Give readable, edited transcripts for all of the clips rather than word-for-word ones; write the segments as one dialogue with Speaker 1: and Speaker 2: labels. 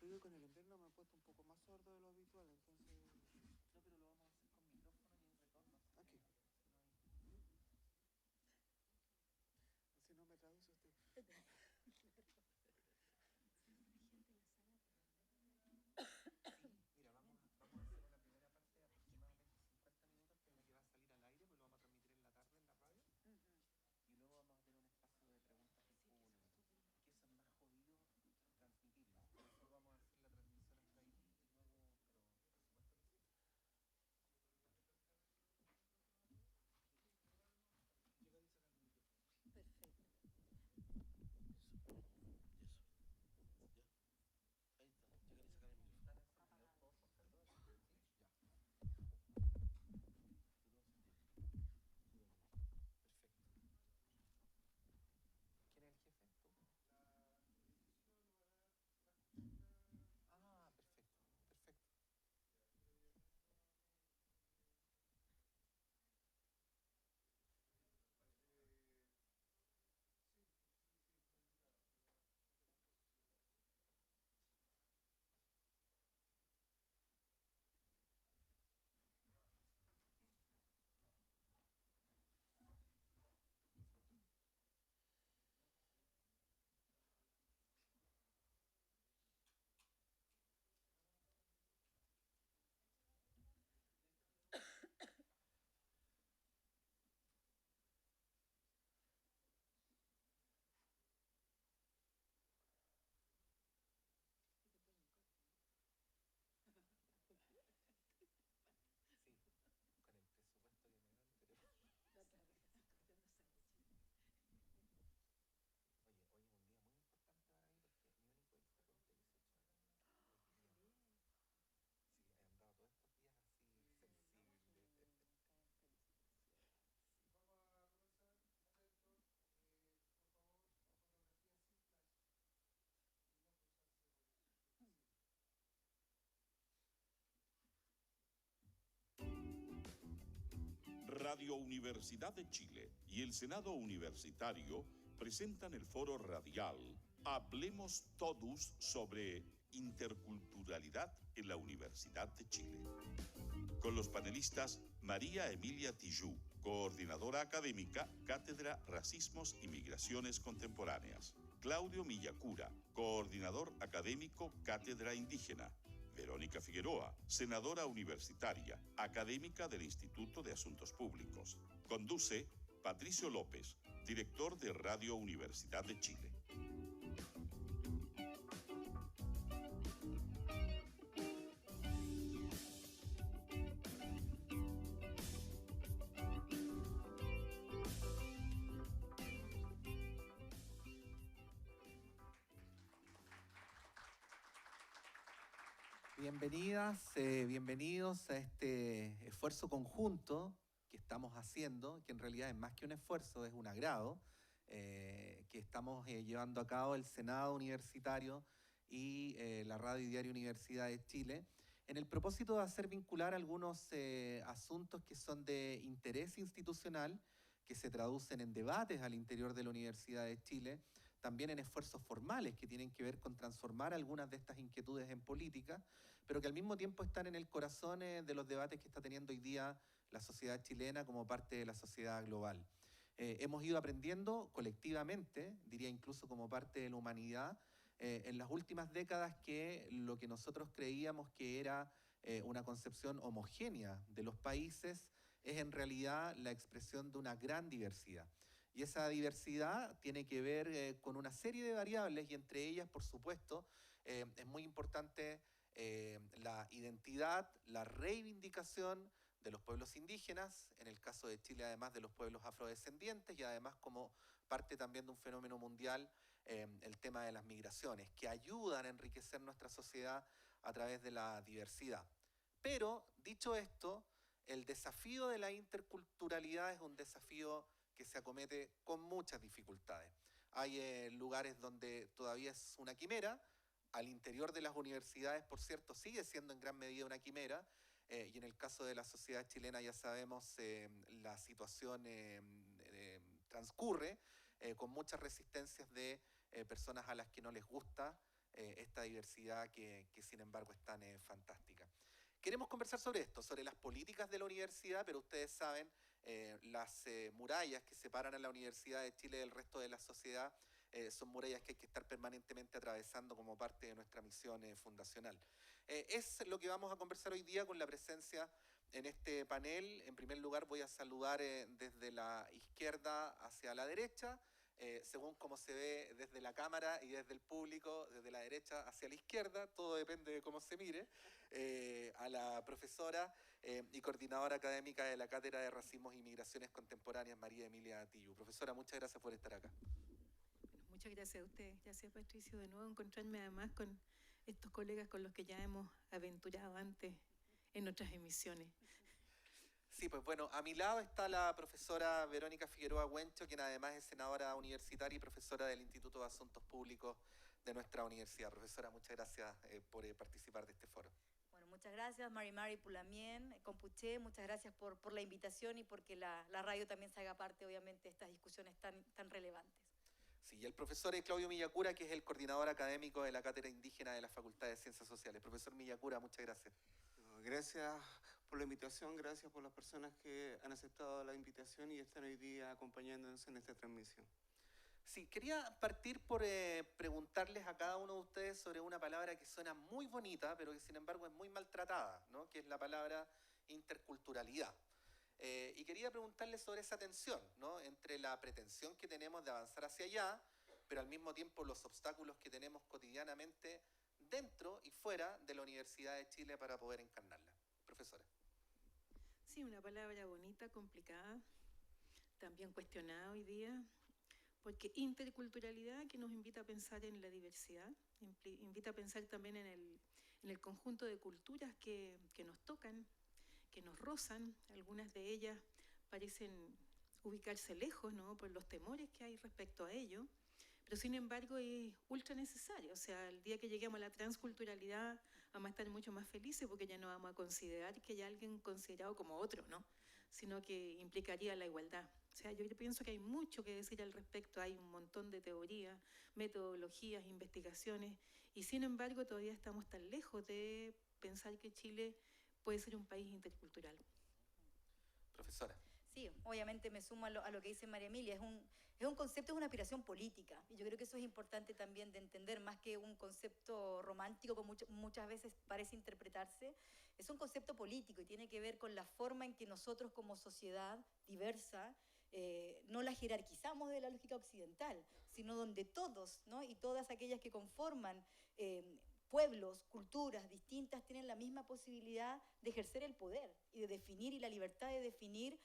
Speaker 1: frío y con el invierno me he puesto un poco más sordo de lo habitual, entonces...
Speaker 2: No, pero lo vamos a hacer con micrófono y en retorno.
Speaker 1: Aquí. Si no me traduce usted. Mira, vamos a hacer una primera parte de aproximadamente 50 minutos, que es la que va a salir al aire, pues lo vamos a transmitir en la tarde en la radio. Y luego vamos a tener un espacio de preguntas del público, que eso es más jodido transmitirlo. Por eso vamos a hacer la transmisión hasta ahí y luego, pero por supuesto que sí. Llega y saca el micrófono.
Speaker 3: Perfecto.
Speaker 2: Eso. Ya. Ahí está. Llegar y sacar el micrófono.
Speaker 1: Ya.
Speaker 2: Perfecto.
Speaker 1: ¿Quién es el jefe? ¿Tú? Ah, perfecto, perfecto. Sí, con el presupuesto que me dan, pero... Oye, un día muy importante para mí porque mi único hijo cumple 18 años. Sí, he andado todos estos días así sensible.
Speaker 4: Vamos a comenzar, atentos, por favor, fotografía sin flash y no cruzarse
Speaker 5: Radio Universidad de Chile y el Senado Universitario presentan el foro radial Hablemos Todos sobre interculturalidad en la Universidad de Chile. Con los panelistas María Emilia Tijoux, coordinadora académica, Cátedra Racismos y Migraciones Contemporáneas. Claudio Millacura, coordinador académico, Cátedra Indígena. Verónica Figueroa, senadora universitaria, académica del Instituto de Asuntos Públicos. Conduce Patricio López, director de Radio Universidad de Chile.
Speaker 1: Bienvenidas, bienvenidos a este esfuerzo conjunto que estamos haciendo, que en realidad es más que un esfuerzo, es un agrado, que estamos llevando a cabo el Senado Universitario y la Radio y Diario Universidad de Chile, en el propósito de hacer vincular algunos asuntos que son de interés institucional, que se traducen en debates al interior de la Universidad de Chile, también en esfuerzos formales que tienen que ver con transformar algunas de estas inquietudes en política, pero que al mismo tiempo están en el corazón de los debates que está teniendo hoy día la sociedad chilena como parte de la sociedad global. Hemos ido aprendiendo colectivamente, diría incluso como parte de la humanidad, en las últimas décadas que lo que nosotros creíamos que era una concepción homogénea de los países es en realidad la expresión de una gran diversidad. Y esa diversidad tiene que ver con una serie de variables y entre ellas, por supuesto, es muy importante la identidad, la reivindicación de los pueblos indígenas, en el caso de Chile además de los pueblos afrodescendientes y además como parte también de un fenómeno mundial, el tema de las migraciones, que ayudan a enriquecer nuestra sociedad a través de la diversidad. Pero, dicho esto, el desafío de la interculturalidad es un desafío que se acomete con muchas dificultades. Hay lugares donde todavía es una quimera, al interior de las universidades, por cierto, sigue siendo en gran medida una quimera, y en el caso de la sociedad chilena ya sabemos la situación transcurre con muchas resistencias de personas a las que no les gusta esta diversidad que sin embargo es tan fantástica. Queremos conversar sobre esto, sobre las políticas de la universidad, pero ustedes saben, las murallas que separan a la Universidad de Chile del resto de la sociedad son murallas que hay que estar permanentemente atravesando como parte de nuestra misión fundacional. Es lo que vamos a conversar hoy día con la presencia en este panel. En primer lugar voy a saludar desde la izquierda hacia la derecha, según como se ve desde la cámara y desde el público, desde la derecha hacia la izquierda, todo depende de cómo se mire, a la profesora y coordinadora académica de la Cátedra de Racismos y Migraciones Contemporáneas, María Emilia Tillu. Profesora, muchas gracias por estar acá.
Speaker 3: Bueno, muchas gracias a usted. Gracias, Patricio, de nuevo encontrarme además con estos colegas con los que ya hemos aventurado antes en otras emisiones.
Speaker 1: Sí, pues bueno, a mi lado está la profesora Verónica Figueroa Huencho, quien además es senadora universitaria y profesora del Instituto de Asuntos Públicos de nuestra universidad. Profesora, muchas gracias por participar de este foro.
Speaker 6: Bueno, muchas gracias, Mari Pulamien, Compuché, muchas gracias por la invitación y porque la radio también se haga parte, obviamente, de estas discusiones tan relevantes.
Speaker 1: Sí, y el profesor Claudio Millacura, que es el coordinador académico de la Cátedra Indígena de la Facultad de Ciencias Sociales. Profesor Millacura, muchas gracias.
Speaker 2: Gracias por la invitación, gracias por las personas que han aceptado la invitación y están hoy día acompañándonos en esta transmisión.
Speaker 1: Sí, quería partir por preguntarles a cada uno de ustedes sobre una palabra que suena muy bonita, pero que sin embargo es muy maltratada, ¿no? Que es la palabra interculturalidad. Y quería preguntarles sobre esa tensión, ¿no? Entre la pretensión que tenemos de avanzar hacia allá, pero al mismo tiempo los obstáculos que tenemos cotidianamente dentro y fuera de la Universidad de Chile para poder encarnarla. Profesora.
Speaker 3: Sí, una palabra bonita, complicada, también cuestionada hoy día, porque interculturalidad que nos invita a pensar en la diversidad, invita a pensar también en el conjunto de culturas que nos tocan, que nos rozan. Algunas de ellas parecen ubicarse lejos, ¿no?, por los temores que hay respecto a ello, pero sin embargo es ultra necesario. O sea, el día que lleguemos a la transculturalidad vamos a estar mucho más felices porque ya no vamos a considerar que haya alguien considerado como otro, ¿no?, sino que implicaría la igualdad. O sea, yo pienso que hay mucho que decir al respecto, hay un montón de teorías, metodologías, investigaciones, y sin embargo todavía estamos tan lejos de pensar que Chile puede ser un país intercultural.
Speaker 1: Profesora.
Speaker 6: Sí, obviamente me sumo a lo que dice María Emilia. Es un concepto, es una aspiración política. Y yo creo que eso es importante también de entender, más que un concepto romántico como muchas veces parece interpretarse. Es un concepto político y tiene que ver con la forma en que nosotros como sociedad diversa no la jerarquizamos de la lógica occidental, sino donde todos, ¿no?, y todas aquellas que conforman pueblos, culturas distintas tienen la misma posibilidad de ejercer el poder y de definir, y la libertad de definir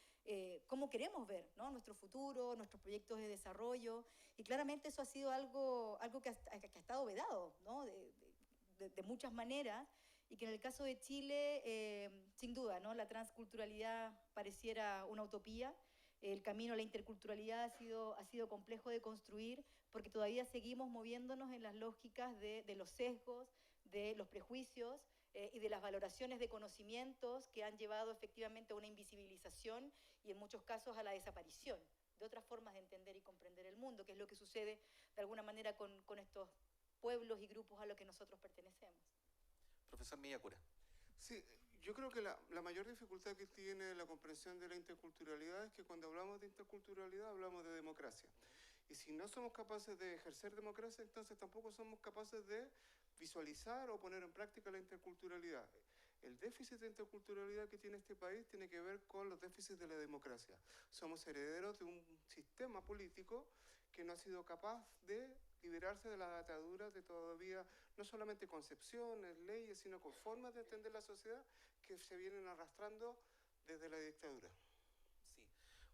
Speaker 6: cómo queremos ver, ¿no?, nuestro futuro, nuestros proyectos de desarrollo. Y claramente eso ha sido algo que ha estado vedado, ¿no?, de muchas maneras, y que en el caso de Chile, sin duda, ¿no?, la transculturalidad pareciera una utopía. El camino a la interculturalidad ha sido complejo de construir porque todavía seguimos moviéndonos en las lógicas de los sesgos, de los prejuicios y de las valoraciones de conocimientos que han llevado efectivamente a una invisibilización y en muchos casos a la desaparición de otras formas de entender y comprender el mundo, que es lo que sucede de alguna manera con estos pueblos y grupos a los que nosotros pertenecemos.
Speaker 1: Profesor Millacura.
Speaker 2: Sí, yo creo que la mayor dificultad que tiene la comprensión de la interculturalidad es que cuando hablamos de interculturalidad hablamos de democracia. Y si no somos capaces de ejercer democracia, entonces tampoco somos capaces de visualizar o poner en práctica la interculturalidad. El déficit de interculturalidad que tiene este país tiene que ver con los déficits de la democracia. Somos herederos de un sistema político que no ha sido capaz de liberarse de las ataduras de todavía, no solamente concepciones, leyes, sino con formas de entender la sociedad que se vienen arrastrando desde la dictadura.
Speaker 1: Sí.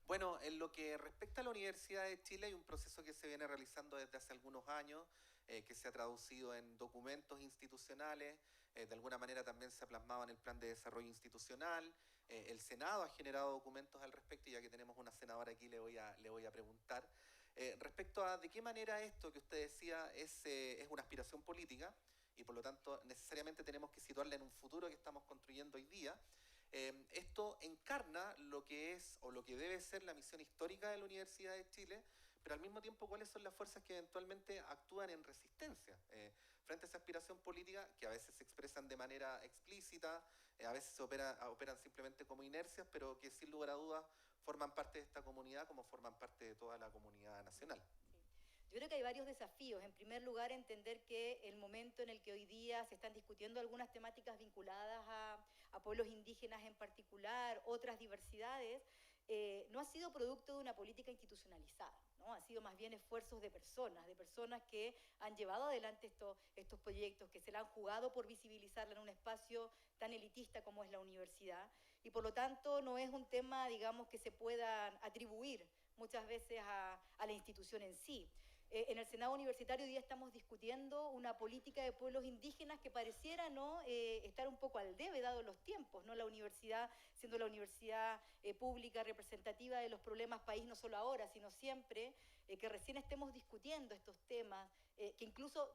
Speaker 1: Bueno, en lo que respecta a la Universidad de Chile hay un proceso que se viene realizando desde hace algunos años, que se ha traducido en documentos institucionales, de alguna manera también se ha plasmado en el Plan de Desarrollo Institucional. El Senado ha generado documentos al respecto, y ya que tenemos una senadora aquí le voy a preguntar. Respecto a de qué manera esto que usted decía es una aspiración política y por lo tanto necesariamente tenemos que situarla en un futuro que estamos construyendo hoy día, esto encarna lo que es o lo que debe ser la misión histórica de la Universidad de Chile, pero al mismo tiempo cuáles son las fuerzas que eventualmente actúan en resistencia frente a esa aspiración política, que a veces se expresan de manera explícita, a veces operan simplemente como inercias, pero que sin lugar a dudas forman parte de esta comunidad como forman parte de toda la comunidad nacional.
Speaker 6: Yo creo que hay varios desafíos. En primer lugar, entender que el momento en el que hoy día se están discutiendo algunas temáticas vinculadas a pueblos indígenas en particular, otras diversidades, no ha sido producto de una política institucionalizada, ¿no? Ha sido más bien esfuerzos de personas que han llevado adelante estos proyectos, que se la han jugado por visibilizarla en un espacio tan elitista como es la universidad, y por lo tanto no es un tema, digamos, que se puedan atribuir muchas veces a la institución en sí. En el Senado Universitario hoy día estamos discutiendo una política de pueblos indígenas que pareciera no estar un poco al debe, dado los tiempos, ¿no? La universidad, siendo la universidad pública representativa de los problemas país, no solo ahora, sino siempre, que recién estemos discutiendo estos temas, que incluso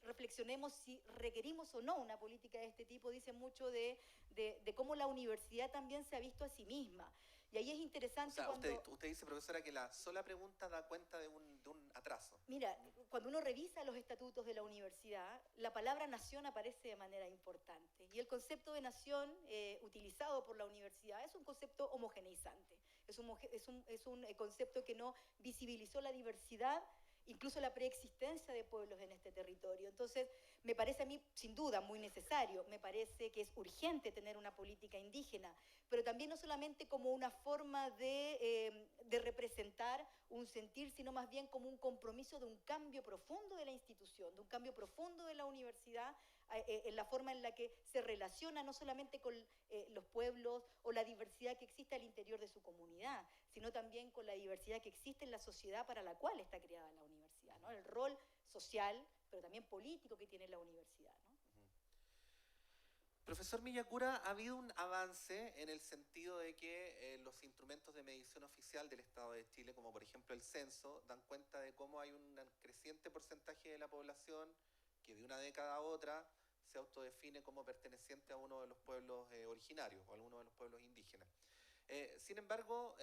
Speaker 6: reflexionemos si requerimos o no una política de este tipo, dice mucho de cómo la universidad también se ha visto a sí misma. Y ahí es interesante
Speaker 1: usted dice, profesora, que la sola pregunta da cuenta de un atraso.
Speaker 6: Mira, cuando uno revisa los estatutos de la universidad, la palabra nación aparece de manera importante. Y el concepto de nación utilizado por la universidad es un concepto homogeneizante. Es un concepto que no visibilizó la diversidad, incluso la preexistencia de pueblos en este territorio. Entonces, me parece a mí, sin duda, muy necesario, me parece que es urgente tener una política indígena, pero también no solamente como una forma de representar un sentir, sino más bien como un compromiso de un cambio profundo de la institución, de un cambio profundo de la universidad, en la forma en la que se relaciona no solamente con los pueblos o la diversidad que existe al interior de su comunidad, sino también con la diversidad que existe en la sociedad para la cual está creada la universidad, ¿no? El rol social, pero también político que tiene la universidad, ¿no?
Speaker 1: Profesor Miyakura, ha habido un avance en el sentido de que los instrumentos de medición oficial del Estado de Chile, como por ejemplo el censo, dan cuenta de cómo hay un creciente porcentaje de la población que de una década a otra se autodefine como perteneciente a uno de los pueblos originarios o a alguno de los pueblos indígenas. Sin embargo,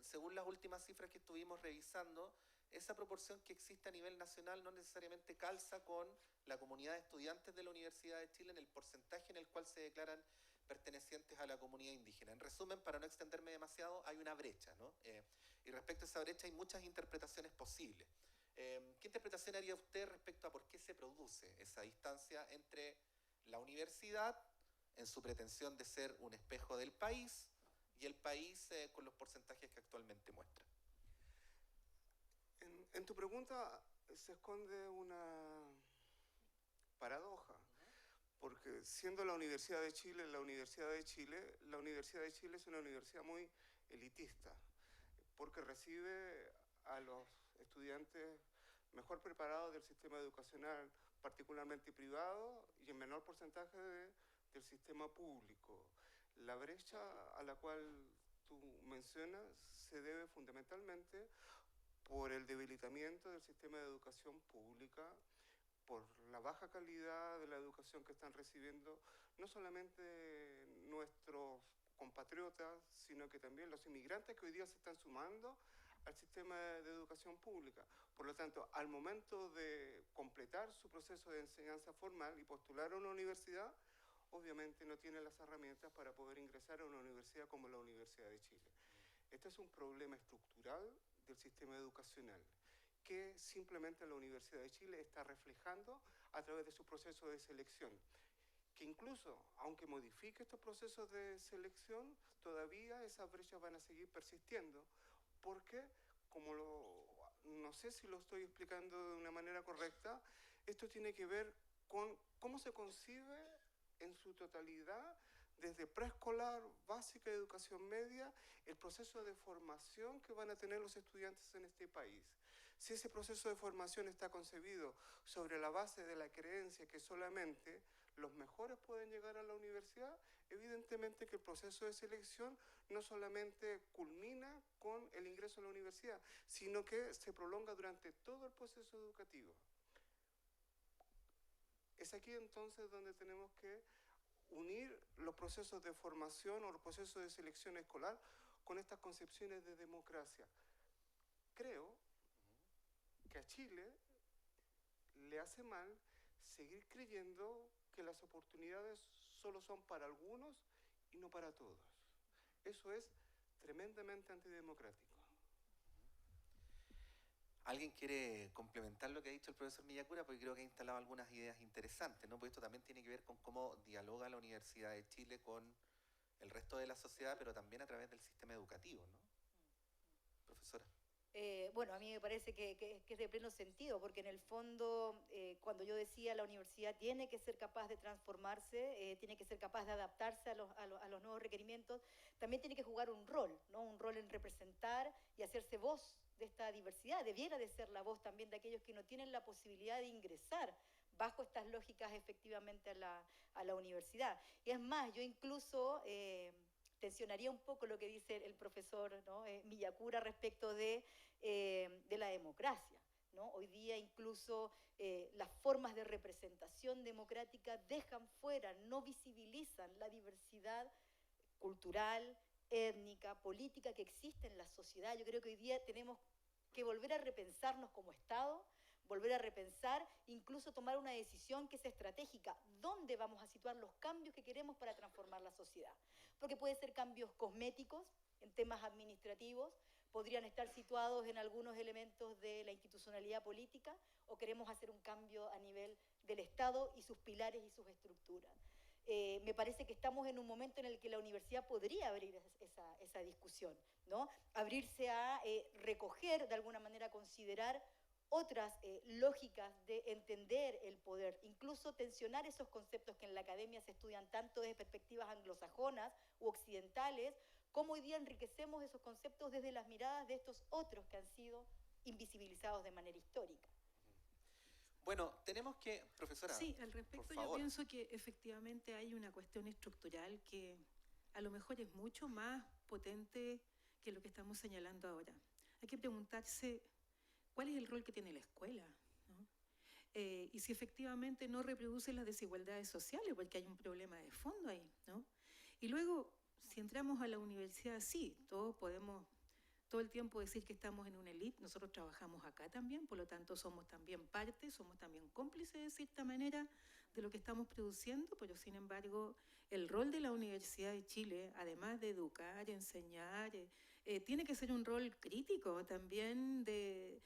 Speaker 1: según las últimas cifras que estuvimos revisando, esa proporción que existe a nivel nacional no necesariamente calza con la comunidad de estudiantes de la Universidad de Chile en el porcentaje en el cual se declaran pertenecientes a la comunidad indígena. En resumen, para no extenderme demasiado, hay una brecha, ¿no? Y respecto a esa brecha hay muchas interpretaciones posibles. ¿Qué interpretación haría usted respecto a por qué se produce esa distancia entre la universidad, en su pretensión de ser un espejo del país, y el país con los porcentajes que actualmente muestra?
Speaker 2: En tu pregunta se esconde una paradoja, porque siendo la Universidad de Chile es una universidad muy elitista, porque recibe a los estudiantes mejor preparados del sistema educacional, particularmente privado, y en menor porcentaje del sistema público. La brecha a la cual tú mencionas se debe fundamentalmente por el debilitamiento del sistema de educación pública, por la baja calidad de la educación que están recibiendo no solamente nuestros compatriotas, sino que también los inmigrantes que hoy día se están sumando al sistema de educación pública. Por lo tanto, al momento de completar su proceso de enseñanza formal y postular a una universidad, obviamente no tienen las herramientas para poder ingresar a una universidad como la Universidad de Chile. Este es un problema estructural del sistema educacional que simplemente la Universidad de Chile está reflejando a través de su proceso de selección, que incluso, aunque modifique estos procesos de selección, todavía esas brechas van a seguir persistiendo, porque, no sé si lo estoy explicando de una manera correcta, esto tiene que ver con cómo se concibe en su totalidad, desde preescolar, básica y educación media, el proceso de formación que van a tener los estudiantes en este país. Si ese proceso de formación está concebido sobre la base de la creencia que solamente los mejores pueden llegar a la universidad, evidentemente que el proceso de selección no solamente culmina con el ingreso a la universidad, sino que se prolonga durante todo el proceso educativo. Es aquí entonces donde tenemos que unir los procesos de formación o los procesos de selección escolar con estas concepciones de democracia. Creo a Chile le hace mal seguir creyendo que las oportunidades solo son para algunos y no para todos. Eso es tremendamente antidemocrático.
Speaker 1: ¿Alguien quiere complementar lo que ha dicho el profesor Millacura? Porque creo que ha instalado algunas ideas interesantes, ¿no? Porque esto también tiene que ver con cómo dialoga la Universidad de Chile con el resto de la sociedad, pero también a través del sistema educativo, ¿no? Profesora.
Speaker 6: Bueno, a mí me parece que es de pleno sentido, porque en el fondo, cuando yo decía la universidad tiene que ser capaz de transformarse, tiene que ser capaz de adaptarse a los nuevos requerimientos, también tiene que jugar un rol, ¿no? Un rol en representar y hacerse voz de esta diversidad. Debiera de ser la voz también de aquellos que no tienen la posibilidad de ingresar bajo estas lógicas efectivamente a la universidad. Y es más, yo incluso tensionaría un poco lo que dice el profesor, ¿no? Millacura respecto de la democracia, ¿no? Hoy día incluso las formas de representación democrática dejan fuera, no visibilizan la diversidad cultural, étnica, política que existe en la sociedad. Yo creo que hoy día tenemos que volver a repensarnos como Estado, volver a repensar, incluso tomar una decisión que sea estratégica. ¿Dónde vamos a situar los cambios que queremos para transformar la sociedad? Porque pueden ser cambios cosméticos en temas administrativos, podrían estar situados en algunos elementos de la institucionalidad política, o queremos hacer un cambio a nivel del Estado y sus pilares y sus estructuras. Me parece que estamos en un momento en el que la universidad podría abrir esa discusión, ¿no? Abrirse a recoger, de alguna manera, considerar otras lógicas de entender el poder, incluso tensionar esos conceptos que en la academia se estudian tanto desde perspectivas anglosajonas u occidentales, cómo hoy día enriquecemos esos conceptos desde las miradas de estos otros que han sido invisibilizados de manera histórica.
Speaker 1: Bueno, tenemos que, profesora,
Speaker 3: Sí, al respecto
Speaker 1: por
Speaker 3: yo
Speaker 1: favor.
Speaker 3: pienso que efectivamente hay una cuestión estructural que a lo mejor es mucho más potente que lo que estamos señalando ahora. Hay que preguntarse cuál es el rol que tiene la escuela, ¿no? Y si efectivamente no reproduce las desigualdades sociales, porque hay un problema de fondo ahí, ¿no? Y luego, si entramos a la universidad, sí, todos podemos todo el tiempo decir que estamos en una élite, nosotros trabajamos acá también, por lo tanto somos también parte, somos también cómplices de cierta manera de lo que estamos produciendo, pero sin embargo el rol de la Universidad de Chile, además de educar, enseñar, tiene que ser un rol crítico también de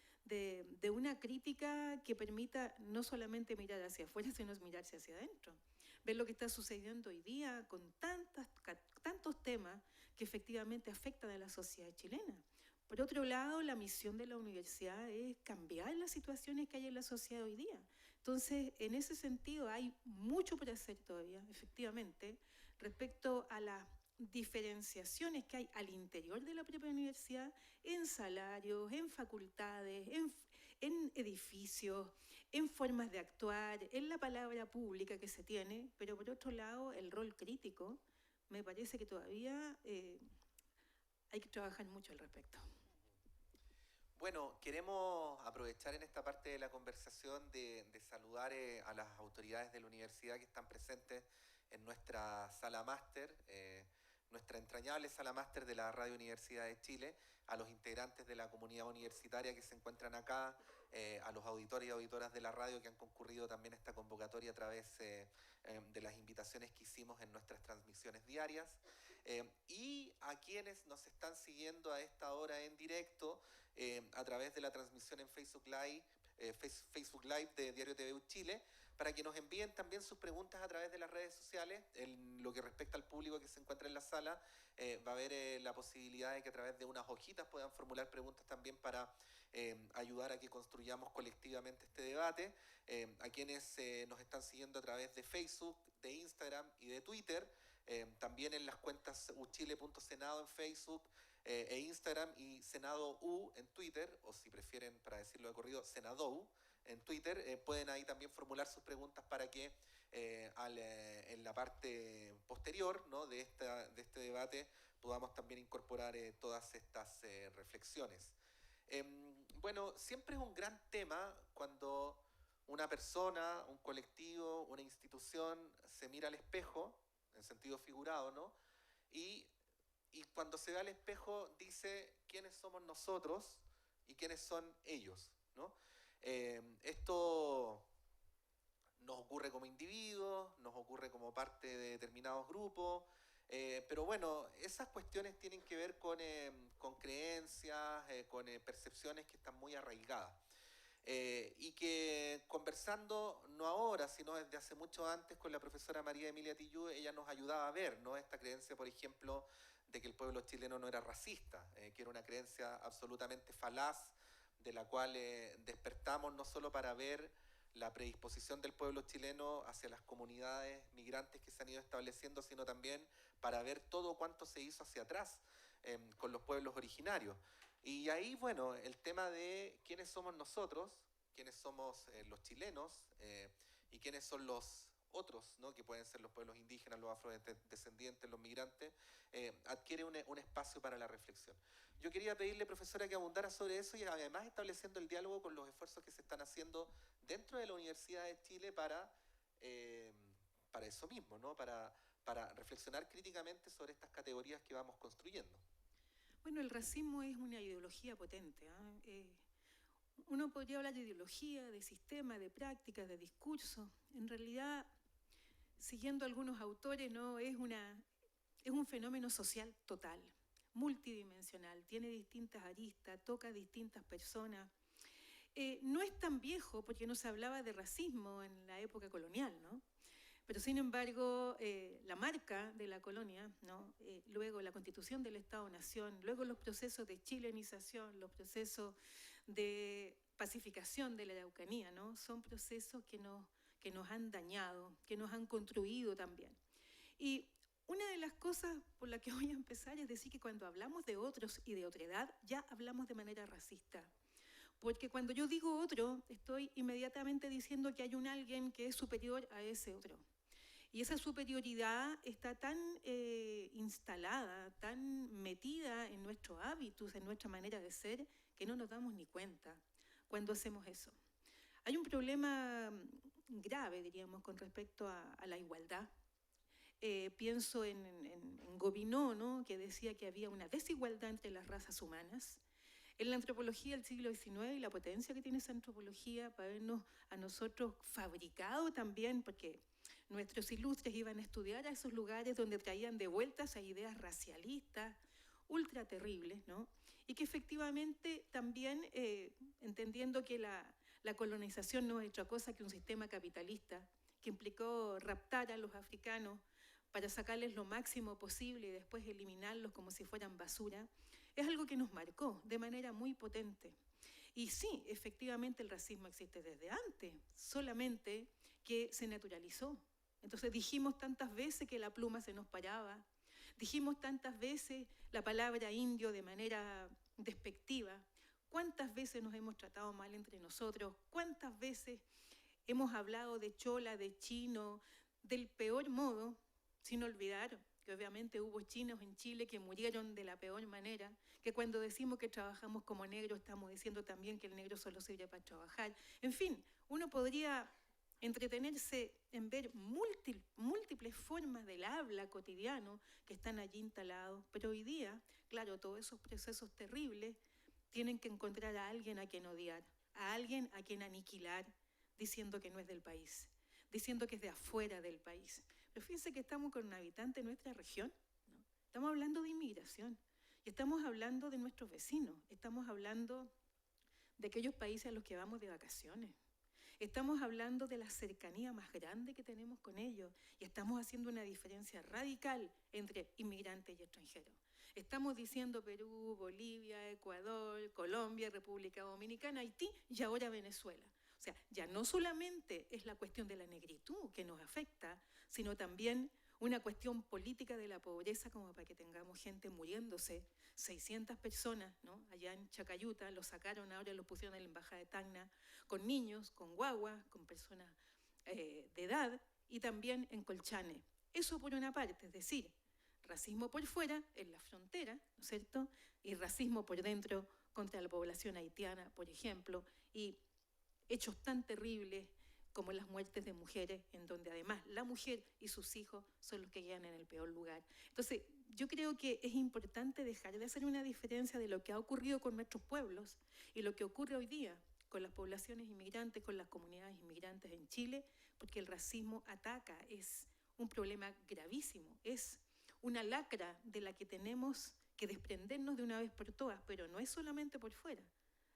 Speaker 3: una crítica que permita no solamente mirar hacia afuera, sino mirarse hacia adentro. Ver lo que está sucediendo hoy día con tantos temas que efectivamente afectan a la sociedad chilena. Por otro lado, la misión de la universidad es cambiar las situaciones que hay en la sociedad hoy día. Entonces, en ese sentido, hay mucho por hacer todavía, efectivamente, respecto a las diferenciaciones que hay al interior de la propia universidad, en salarios, en facultades, en edificios, en formas de actuar, en la palabra pública que se tiene, pero por otro lado, el rol crítico, me parece que todavía hay que trabajar mucho al respecto.
Speaker 1: Bueno, queremos aprovechar en esta parte de la conversación de saludar a las autoridades de la universidad que están presentes en nuestra sala máster, nuestra entrañable sala máster de la Radio Universidad de Chile, a los integrantes de la comunidad universitaria que se encuentran acá, a los auditores y auditoras de la radio que han concurrido también a esta convocatoria a través de las invitaciones que hicimos en nuestras transmisiones diarias, y a quienes nos están siguiendo a esta hora en directo a través de la transmisión en Facebook Live de Diario TVU Chile, para que nos envíen también sus preguntas a través de las redes sociales. En lo que respecta al público que se encuentra en la sala, va a haber la posibilidad de que a través de unas hojitas puedan formular preguntas también para ayudar a que construyamos colectivamente este debate. A quienes nos están siguiendo a través de Facebook, de Instagram y de Twitter, también en las cuentas uchile.senado en Facebook e Instagram, y Senado U en Twitter, o si prefieren, para decirlo de corrido, Senadou en Twitter, pueden ahí también formular sus preguntas para que en la parte posterior, ¿no?, de este debate podamos también incorporar todas estas reflexiones. Bueno, siempre es un gran tema cuando una persona, un colectivo, una institución se mira al espejo, en sentido figurado, ¿no? Y cuando se ve al espejo dice quiénes somos nosotros y quiénes son ellos, ¿no? Esto nos ocurre como individuos, nos ocurre como parte de determinados grupos, pero bueno, esas cuestiones tienen que ver con creencias, con percepciones que están muy arraigadas. Y que conversando, no ahora, sino desde hace mucho antes con la profesora María Emilia Tillú, ella nos ayudaba a ver, ¿no?, esta creencia, por ejemplo, de que el pueblo chileno no era racista, que era una creencia absolutamente falaz, de la cual despertamos no solo para ver la predisposición del pueblo chileno hacia las comunidades migrantes que se han ido estableciendo, sino también para ver todo cuanto se hizo hacia atrás con los pueblos originarios. Y ahí, bueno, el tema de quiénes somos nosotros, quiénes somos los chilenos y quiénes son los otros, ¿no?, que pueden ser los pueblos indígenas, los afrodescendientes, los migrantes, adquiere un espacio para la reflexión. Yo quería pedirle, profesora, que abundara sobre eso y además estableciendo el diálogo con los esfuerzos que se están haciendo dentro de la Universidad de Chile para eso mismo, ¿no?, para reflexionar críticamente sobre estas categorías que vamos construyendo.
Speaker 3: Bueno, el racismo es una ideología potente, ¿eh? Uno podría hablar de ideología, de sistema, de práctica, de discurso. En realidad, siguiendo algunos autores, ¿no?, es un fenómeno social total, multidimensional, tiene distintas aristas, toca a distintas personas. No es tan viejo porque no se hablaba de racismo en la época colonial, ¿no? Pero sin embargo, la marca de la colonia, ¿no?, luego la constitución del Estado-Nación, luego los procesos de chilenización, los procesos de pacificación de la Araucanía, ¿no?, son procesos que nos han dañado, que nos han construido también. Y una de las cosas por las que voy a empezar es decir que cuando hablamos de otros y de otredad, ya hablamos de manera racista. Porque cuando yo digo otro, estoy inmediatamente diciendo que hay un alguien que es superior a ese otro. Y esa superioridad está tan instalada, tan metida en nuestros hábitos, en nuestra manera de ser, que no nos damos ni cuenta cuando hacemos eso. Hay un problema grave, diríamos, con respecto a la igualdad. Pienso en Gobineau, ¿no?, que decía que había una desigualdad entre las razas humanas. En la antropología del siglo XIX y la potencia que tiene esa antropología para vernos a nosotros fabricado también, porque nuestros ilustres iban a estudiar a esos lugares donde traían de vuelta esas ideas racialistas, ultra terribles, ¿no? Y que efectivamente también, entendiendo que la colonización no es otra cosa que un sistema capitalista que implicó raptar a los africanos para sacarles lo máximo posible y después eliminarlos como si fueran basura, es algo que nos marcó de manera muy potente. Y sí, efectivamente el racismo existe desde antes, solamente que se naturalizó. Entonces dijimos tantas veces que la pluma se nos paraba, dijimos tantas veces la palabra indio de manera despectiva, cuántas veces nos hemos tratado mal entre nosotros, cuántas veces hemos hablado de chola, de chino, del peor modo, sin olvidar que obviamente hubo chinos en Chile que murieron de la peor manera, que cuando decimos que trabajamos como negros estamos diciendo también que el negro solo sirve para trabajar. En fin, uno podría entretenerse en ver múltiples formas del habla cotidiano que están allí instalados, pero hoy día, claro, todos esos procesos terribles tienen que encontrar a alguien a quien odiar, a alguien a quien aniquilar, diciendo que no es del país, diciendo que es de afuera del país. Pero fíjense que estamos con un habitante de nuestra región, ¿no? Estamos hablando de inmigración, y estamos hablando de nuestros vecinos, estamos hablando de aquellos países a los que vamos de vacaciones. Estamos hablando de la cercanía más grande que tenemos con ellos y estamos haciendo una diferencia radical entre inmigrantes y extranjeros. Estamos diciendo Perú, Bolivia, Ecuador, Colombia, República Dominicana, Haití y ahora Venezuela. O sea, ya no solamente es la cuestión de la negritud que nos afecta, sino también una cuestión política de la pobreza como para que tengamos gente muriéndose. 600 personas, ¿no?, allá en Chacayuta, los sacaron, ahora los pusieron en la embajada de Tacna, con niños, con guaguas, con personas de edad y también en Colchane. Eso por una parte, es decir, racismo por fuera, en la frontera, ¿no es cierto?, y racismo por dentro contra la población haitiana, por ejemplo, y hechos tan terribles como las muertes de mujeres, en donde además la mujer y sus hijos son los que quedan en el peor lugar. Entonces, yo creo que es importante dejar de hacer una diferencia de lo que ha ocurrido con nuestros pueblos y lo que ocurre hoy día con las poblaciones inmigrantes, con las comunidades inmigrantes en Chile, porque el racismo ataca, es un problema gravísimo, es una lacra de la que tenemos que desprendernos de una vez por todas, pero no es solamente por fuera,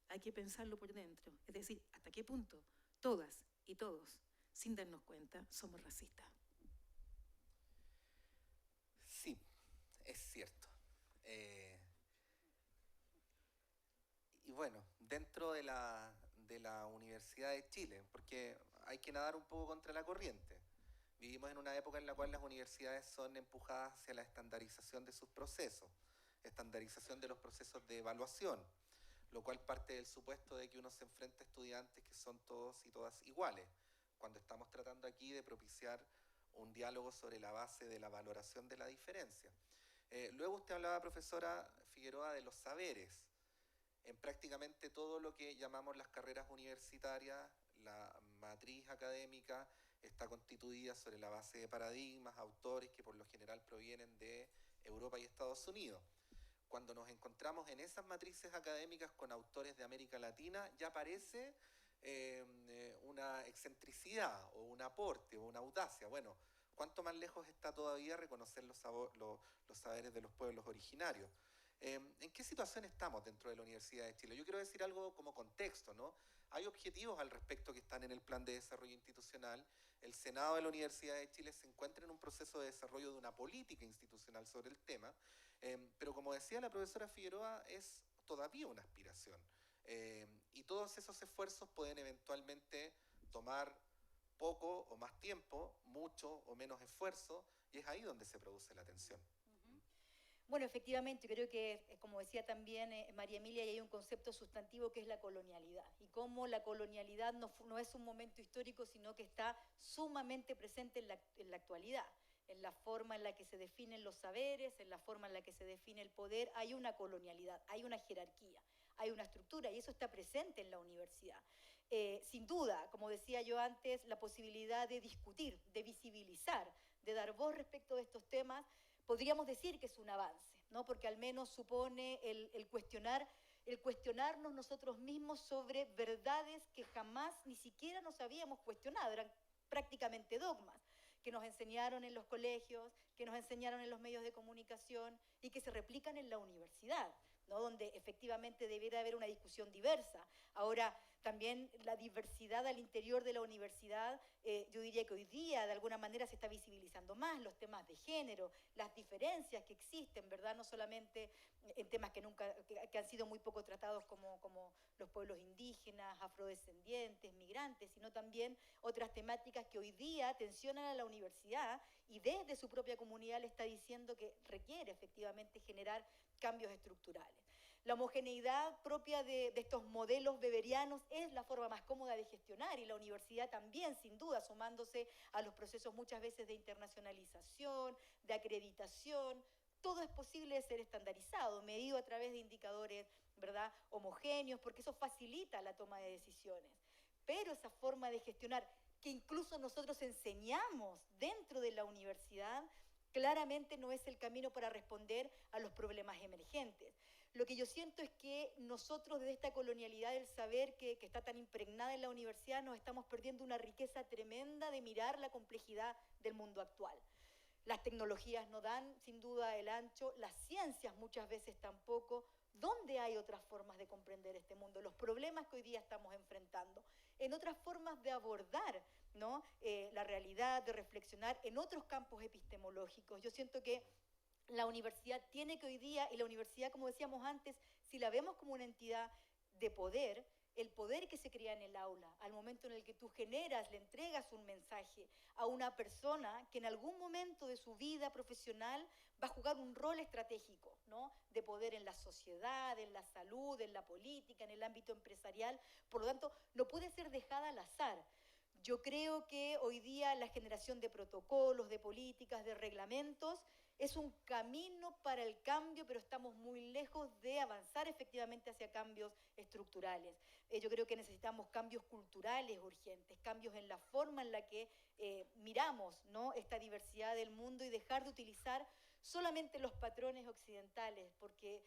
Speaker 3: hay que pensarlo por dentro, es decir, hasta qué punto todas y todos, sin darnos cuenta, somos racistas.
Speaker 1: Sí, es cierto. Y bueno, dentro de la Universidad de Chile, porque hay que nadar un poco contra la corriente. Vivimos en una época en la cual las universidades son empujadas hacia la estandarización de sus procesos, estandarización de los procesos de evaluación, lo cual parte del supuesto de que uno se enfrenta a estudiantes que son todos y todas iguales, cuando estamos tratando aquí de propiciar un diálogo sobre la base de la valoración de la diferencia. Luego usted hablaba, profesora Figueroa, de los saberes. En prácticamente todo lo que llamamos las carreras universitarias, la matriz académica está constituida sobre la base de paradigmas, autores que por lo general provienen de Europa y Estados Unidos. Cuando nos encontramos en esas matrices académicas con autores de América Latina, ya aparece una excentricidad o un aporte o una audacia. Bueno, ¿cuánto más lejos está todavía reconocer los saberes de los pueblos originarios? ¿En qué situación estamos dentro de la Universidad de Chile? Yo quiero decir algo como contexto, ¿no? Hay objetivos al respecto que están en el Plan de Desarrollo Institucional. El Senado de la Universidad de Chile se encuentra en un proceso de desarrollo de una política institucional sobre el tema, pero como decía la profesora Figueroa, es todavía una aspiración. Y todos esos esfuerzos pueden eventualmente tomar poco o más tiempo, mucho o menos esfuerzo, y es ahí donde se produce la tensión.
Speaker 6: Bueno, efectivamente, creo que, como decía también María Emilia, hay un concepto sustantivo que es la colonialidad, y cómo la colonialidad no es un momento histórico, sino que está sumamente presente en la actualidad, en la forma en la que se definen los saberes, en la forma en la que se define el poder. Hay una colonialidad, hay una jerarquía, hay una estructura, y eso está presente en la universidad. Sin duda, como decía yo antes, la posibilidad de discutir, de visibilizar, de dar voz respecto de estos temas, podríamos decir que es un avance, ¿no? Porque al menos supone el cuestionarnos nosotros mismos sobre verdades que jamás ni siquiera nos habíamos cuestionado, eran prácticamente dogmas que nos enseñaron en los colegios, que nos enseñaron en los medios de comunicación y que se replican en la universidad, ¿no? Donde efectivamente debiera haber una discusión diversa. Ahora, también la diversidad al interior de la universidad, yo diría que hoy día de alguna manera se está visibilizando más los temas de género, las diferencias que existen, ¿verdad? No solamente en temas que han sido muy poco tratados como los pueblos indígenas, afrodescendientes, migrantes, sino también otras temáticas que hoy día tensionan a la universidad y desde su propia comunidad le está diciendo que requiere efectivamente generar cambios estructurales. La homogeneidad propia de estos modelos weberianos es la forma más cómoda de gestionar, y la universidad también, sin duda, sumándose a los procesos muchas veces de internacionalización, de acreditación. Todo es posible de ser estandarizado, medido a través de indicadores, ¿verdad?, homogéneos, porque eso facilita la toma de decisiones. Pero esa forma de gestionar, que incluso nosotros enseñamos dentro de la universidad, claramente no es el camino para responder a los problemas emergentes. Lo que yo siento es que nosotros, desde esta colonialidad del saber que está tan impregnada en la universidad, nos estamos perdiendo una riqueza tremenda de mirar la complejidad del mundo actual. Las tecnologías no dan, sin duda, el ancho, las ciencias muchas veces tampoco. ¿Dónde hay otras formas de comprender este mundo? Los problemas que hoy día estamos enfrentando, en otras formas de abordar, ¿no?, la realidad, de reflexionar en otros campos epistemológicos. Yo siento que la universidad tiene que hoy día, y la universidad, como decíamos antes, si la vemos como una entidad de poder, el poder que se crea en el aula, al momento en el que tú generas, le entregas un mensaje a una persona que en algún momento de su vida profesional va a jugar un rol estratégico, ¿no?, de poder en la sociedad, en la salud, en la política, en el ámbito empresarial. Por lo tanto, no puede ser dejada al azar. Yo creo que hoy día la generación de protocolos, de políticas, de reglamentos, es un camino para el cambio, pero estamos muy lejos de avanzar efectivamente hacia cambios estructurales. Yo creo que necesitamos cambios culturales urgentes, cambios en la forma en la que miramos, ¿no?, esta diversidad del mundo, y dejar de utilizar solamente los patrones occidentales, porque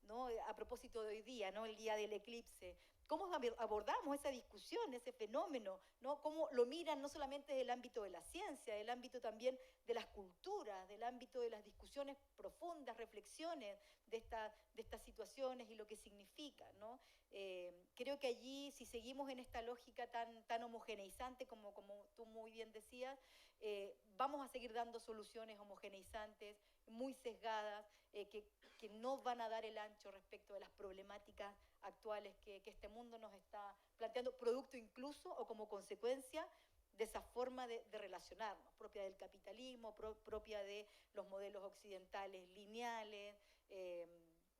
Speaker 6: ¿no? A propósito de hoy día, ¿no? El día del eclipse, ¿cómo abordamos esa discusión, ese fenómeno? ¿No? ¿Cómo lo miran no solamente del ámbito de la ciencia, del ámbito también de las culturas, del ámbito de las discusiones profundas, reflexiones de estas situaciones y lo que significa, ¿no? Creo que allí, si seguimos en esta lógica tan homogeneizante, como tú muy bien decías, vamos a seguir dando soluciones homogeneizantes, muy sesgadas, que no van a dar el ancho respecto de las problemáticas actuales que este mundo nos está planteando, producto incluso o como consecuencia de esa forma de relacionarnos, propia del capitalismo, propia de los modelos occidentales lineales,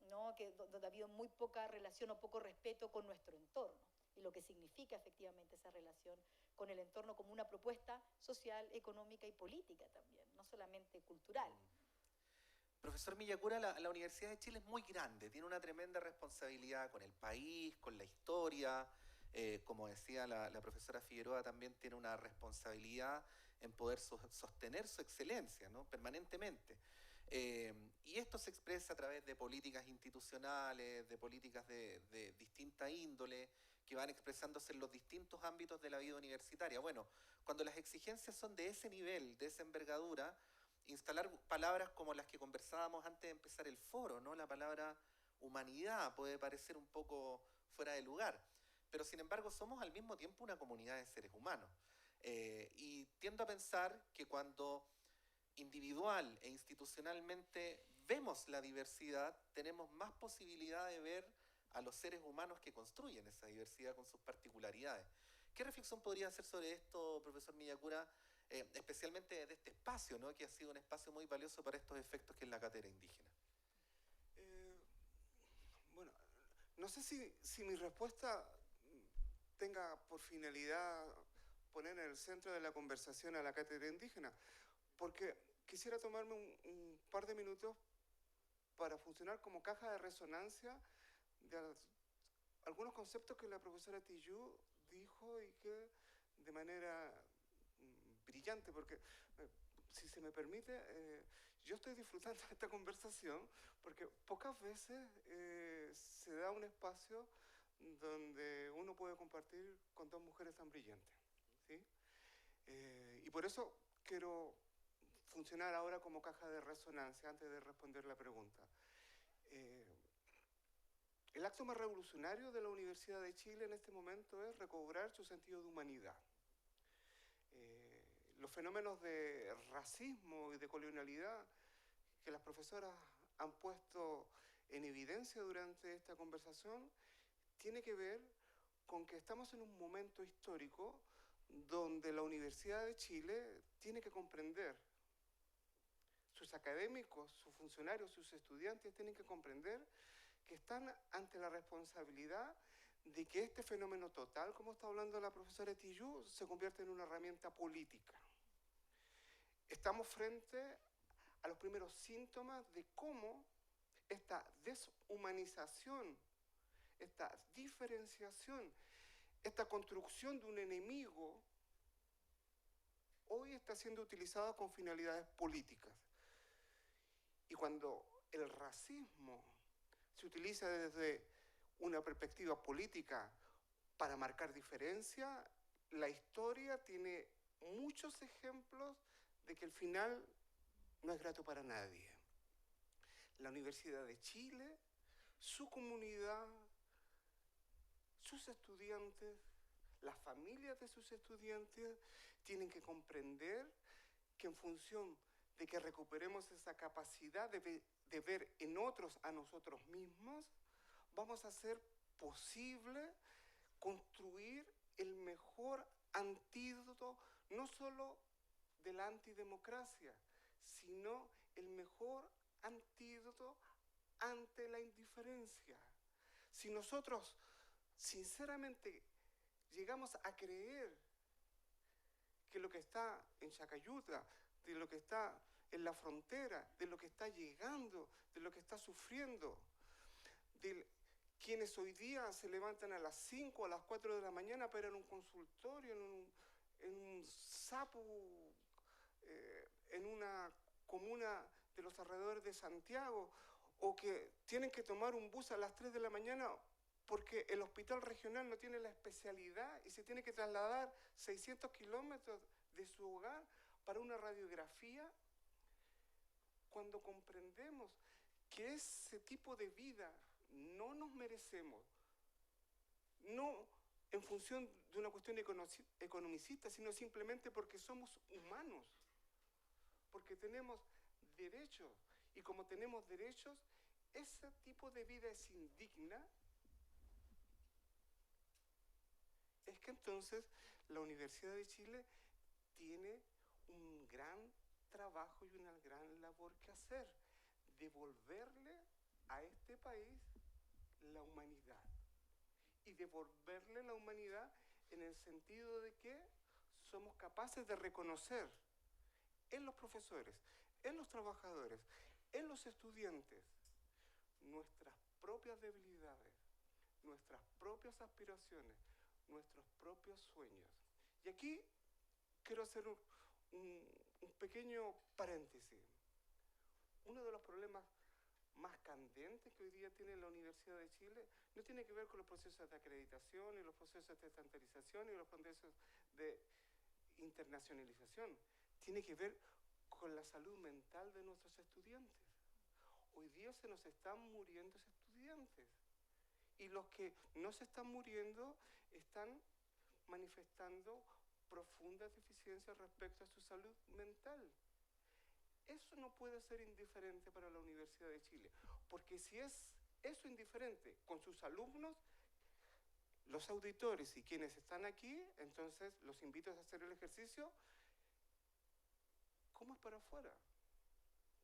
Speaker 6: ¿no? Donde ha habido muy poca relación o poco respeto con nuestro entorno y lo que significa efectivamente esa relación con el entorno como una propuesta social, económica y política también, no solamente cultural.
Speaker 1: Profesor Millacura, la Universidad de Chile es muy grande, tiene una tremenda responsabilidad con el país, con la historia. Como decía la profesora Figueroa, también tiene una responsabilidad en poder sostener su excelencia, ¿no? Permanentemente. Y esto se expresa a través de políticas institucionales, de políticas de distinta índole, que van expresándose en los distintos ámbitos de la vida universitaria. Bueno, cuando las exigencias son de ese nivel, de esa envergadura, instalar palabras como las que conversábamos antes de empezar el foro, ¿no? La palabra humanidad puede parecer un poco fuera de lugar, pero sin embargo somos al mismo tiempo una comunidad de seres humanos. Y tiendo a pensar que cuando individual e institucionalmente vemos la diversidad, tenemos más posibilidad de ver a los seres humanos que construyen esa diversidad con sus particularidades. ¿Qué reflexión podría hacer sobre esto, profesor Millacura, especialmente de este espacio, ¿no? Que ha sido un espacio muy valioso para estos efectos que es la cátedra indígena?
Speaker 2: Bueno, no sé si mi respuesta tenga por finalidad poner en el centro de la conversación a la cátedra indígena, porque quisiera tomarme un par de minutos para funcionar como caja de resonancia de algunos conceptos que la profesora Tijoux dijo y que de manera brillante, porque si se me permite, yo estoy disfrutando de esta conversación porque pocas veces se da un espacio donde uno puede compartir con dos mujeres tan brillantes, ¿sí? Y por eso quiero funcionar ahora como caja de resonancia antes de responder la pregunta. El acto más revolucionario de la Universidad de Chile en este momento es recobrar su sentido de humanidad. Los fenómenos de racismo y de colonialidad que las profesoras han puesto en evidencia durante esta conversación tiene que ver con que estamos en un momento histórico donde la Universidad de Chile tiene que comprender, sus académicos, sus funcionarios, sus estudiantes tienen que comprender que están ante la responsabilidad de que este fenómeno total, como está hablando la profesora Tijoux, se convierta en una herramienta política. Estamos frente a los primeros síntomas de cómo esta deshumanización, esta diferenciación, esta construcción de un enemigo, hoy está siendo utilizada con finalidades políticas. Y cuando el racismo se utiliza desde una perspectiva política para marcar diferencia, la historia tiene muchos ejemplos de que el final no es grato para nadie. La Universidad de Chile, su comunidad, sus estudiantes, las familias de sus estudiantes tienen que comprender que en función de que recuperemos esa capacidad de ver en otros a nosotros mismos, vamos a hacer posible construir el mejor antídoto, no solo de la antidemocracia, sino el mejor antídoto ante la indiferencia. Si nosotros sinceramente llegamos a creer que lo que está en Chacayuta, de lo que está en la frontera, de lo que está llegando, de lo que está sufriendo, de quienes hoy día se levantan a las 5 o a las 4 de la mañana para ir a un consultorio, en un sapo, en una comuna de los alrededores de Santiago, o que tienen que tomar un bus a las 3 de la mañana porque el hospital regional no tiene la especialidad y se tiene que trasladar 600 kilómetros de su hogar para una radiografía. Cuando comprendemos que ese tipo de vida no nos merecemos, no en función de una cuestión economicista, sino simplemente porque somos humanos, porque tenemos derechos, y como tenemos derechos, ese tipo de vida es indigna, es que entonces la Universidad de Chile tiene un gran trabajo y una gran labor que hacer, devolverle a este país la humanidad. Y devolverle la humanidad en el sentido de que somos capaces de reconocer en los profesores, en los trabajadores, en los estudiantes, nuestras propias debilidades, nuestras propias aspiraciones, nuestros propios sueños. Y aquí quiero hacer un pequeño paréntesis. Uno de los problemas más candentes que hoy día tiene la Universidad de Chile no tiene que ver con los procesos de acreditación y los procesos de estandarización y los procesos de internacionalización. Tiene que ver con la salud mental de nuestros estudiantes. Hoy día se nos están muriendo estudiantes y los que no se están muriendo están manifestando profundas deficiencias respecto a su salud mental. Eso no puede ser indiferente para la Universidad de Chile, porque si es eso indiferente con sus alumnos, los auditores y quienes están aquí, entonces los invito a hacer el ejercicio. ¿Cómo es para afuera?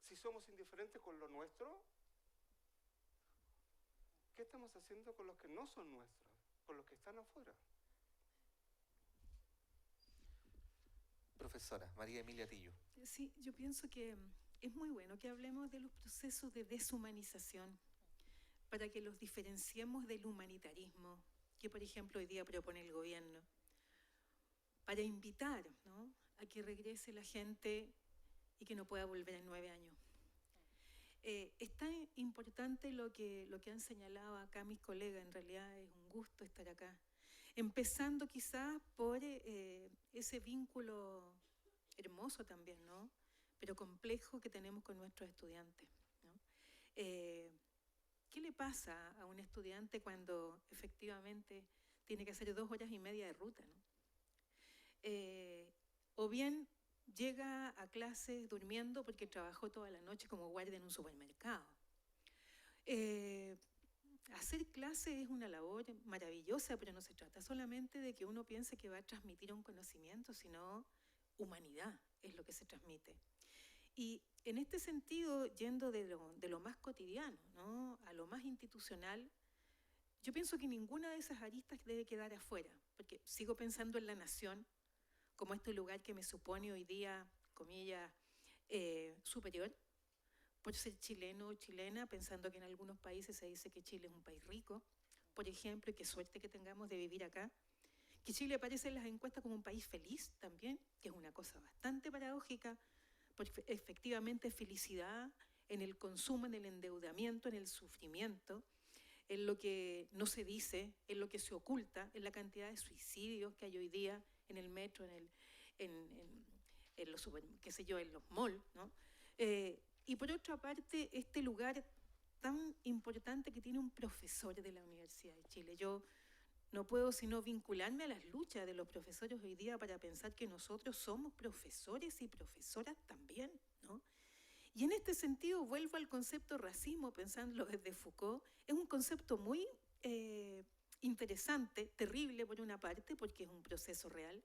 Speaker 2: Si somos indiferentes con lo nuestro, ¿qué estamos haciendo con los que no son nuestros, con los que están afuera?
Speaker 1: Profesora María Emilia Tillo.
Speaker 3: Sí, yo pienso que es muy bueno que hablemos de los procesos de deshumanización para que los diferenciemos del humanitarismo que, por ejemplo, hoy día propone el gobierno, para invitar, ¿no?, a que regrese la gente y que no pueda volver en 9 años. Es tan importante lo que han señalado acá mis colegas, en realidad es un gusto estar acá. Empezando quizás por ese vínculo hermoso también, ¿no?, pero complejo que tenemos con nuestros estudiantes, ¿no? ¿Qué le pasa a un estudiante cuando efectivamente tiene que hacer 2 horas y media de ruta, ¿no? O bien llega a clases durmiendo porque trabajó toda la noche como guardia en un supermercado. Hacer clases es una labor maravillosa, pero no se trata solamente de que uno piense que va a transmitir un conocimiento, sino humanidad es lo que se transmite. Y en este sentido, yendo de lo más cotidiano, ¿no?, a lo más institucional, yo pienso que ninguna de esas aristas debe quedar afuera, porque sigo pensando en la nación como este lugar que me supone hoy día, comillas, superior, por ser chileno o chilena, pensando que en algunos países se dice que Chile es un país rico, por ejemplo, y qué suerte que tengamos de vivir acá, que Chile aparece en las encuestas como un país feliz también, que es una cosa bastante paradójica, porque efectivamente felicidad en el consumo, en el endeudamiento, en el sufrimiento, en lo que no se dice, en lo que se oculta, en la cantidad de suicidios que hay hoy día en el metro, en los qué sé yo, en los malls, ¿no? Y por otra parte, este lugar tan importante que tiene un profesor de la Universidad de Chile. Yo no puedo sino vincularme a las luchas de los profesores hoy día para pensar que nosotros somos profesores y profesoras también, ¿no? Y en este sentido vuelvo al concepto racismo, pensándolo desde Foucault. Es un concepto muy interesante, terrible por una parte, porque es un proceso real,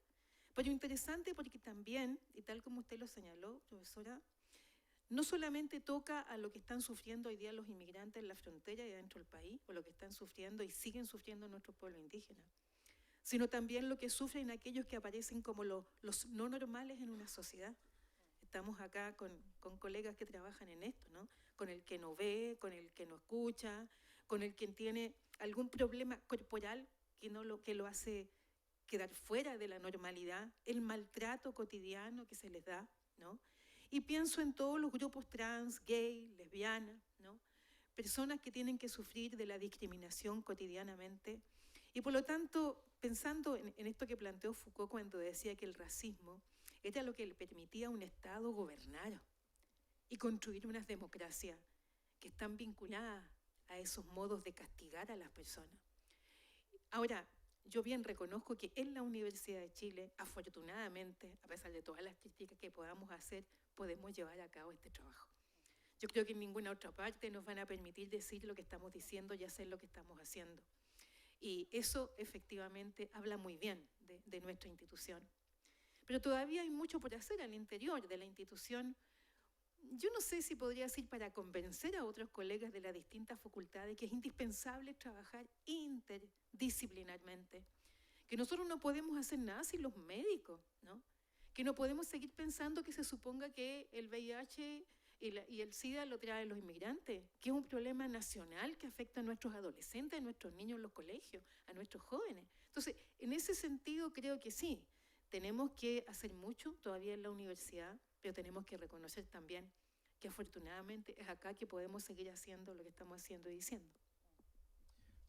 Speaker 3: pero interesante porque también, y tal como usted lo señaló, profesora, no solamente toca a lo que están sufriendo hoy día los inmigrantes en la frontera y dentro del país, o lo que están sufriendo y siguen sufriendo nuestros pueblos indígenas, sino también lo que sufren aquellos que aparecen como los no normales en una sociedad. Estamos acá con colegas que trabajan en esto, ¿no?, con el que no ve, con el que no escucha, con el que tiene algún problema corporal que lo hace quedar fuera de la normalidad, el maltrato cotidiano que se les da, ¿no? Y pienso en todos los grupos trans, gay, lesbianas, ¿no? Personas que tienen que sufrir de la discriminación cotidianamente. Y por lo tanto, pensando en esto que planteó Foucault cuando decía que el racismo era lo que le permitía a un Estado gobernar y construir unas democracias que están vinculadas a esos modos de castigar a las personas. Ahora, yo bien reconozco que en la Universidad de Chile, afortunadamente, a pesar de todas las críticas que podamos hacer, podemos llevar a cabo este trabajo. Yo creo que en ninguna otra parte nos van a permitir decir lo que estamos diciendo y hacer lo que estamos haciendo. Y eso efectivamente habla muy bien de nuestra institución. Pero todavía hay mucho por hacer al interior de la institución. Yo no sé si podría decir para convencer a otros colegas de las distintas facultades que es indispensable trabajar interdisciplinarmente, que nosotros no podemos hacer nada sin los médicos, ¿no? Que no podemos seguir pensando que se suponga que el VIH y el SIDA lo traen los inmigrantes, que es un problema nacional que afecta a nuestros adolescentes, a nuestros niños en los colegios, a nuestros jóvenes. Entonces, en ese sentido creo que sí, tenemos que hacer mucho todavía en la universidad, pero tenemos que reconocer también que afortunadamente es acá que podemos seguir haciendo lo que estamos haciendo y diciendo.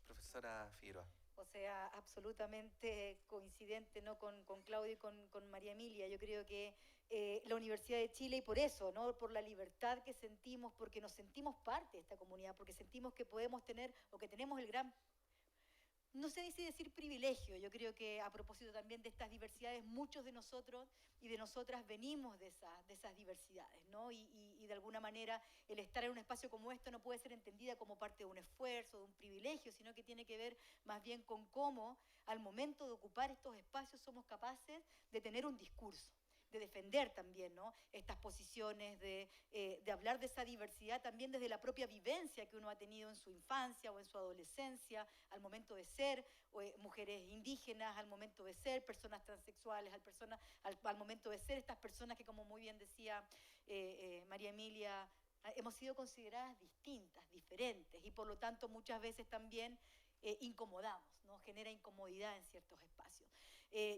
Speaker 1: Profesora Figueroa.
Speaker 6: O sea, absolutamente coincidente, ¿no? con Claudio y con María Emilia. Yo creo que la Universidad de Chile, y por eso, ¿no? Por la libertad que sentimos, porque nos sentimos parte de esta comunidad, porque sentimos que podemos tener, o que tenemos el gran, no sé si decir privilegio, yo creo que a propósito también de estas diversidades, muchos de nosotros y de nosotras venimos de esas diversidades, ¿no? Y de alguna manera el estar en un espacio como esto no puede ser entendida como parte de un esfuerzo, de un privilegio, sino que tiene que ver más bien con cómo al momento de ocupar estos espacios somos capaces de tener un discurso, de defender también, ¿no? Estas posiciones, de hablar de esa diversidad también desde la propia vivencia que uno ha tenido en su infancia o en su adolescencia, al momento de ser mujeres indígenas, al momento de ser personas transexuales, al momento de ser estas personas que, como muy bien decía María Emilia, hemos sido consideradas distintas, diferentes, y por lo tanto muchas veces también incomodamos, ¿no? Genera incomodidad en ciertos espacios.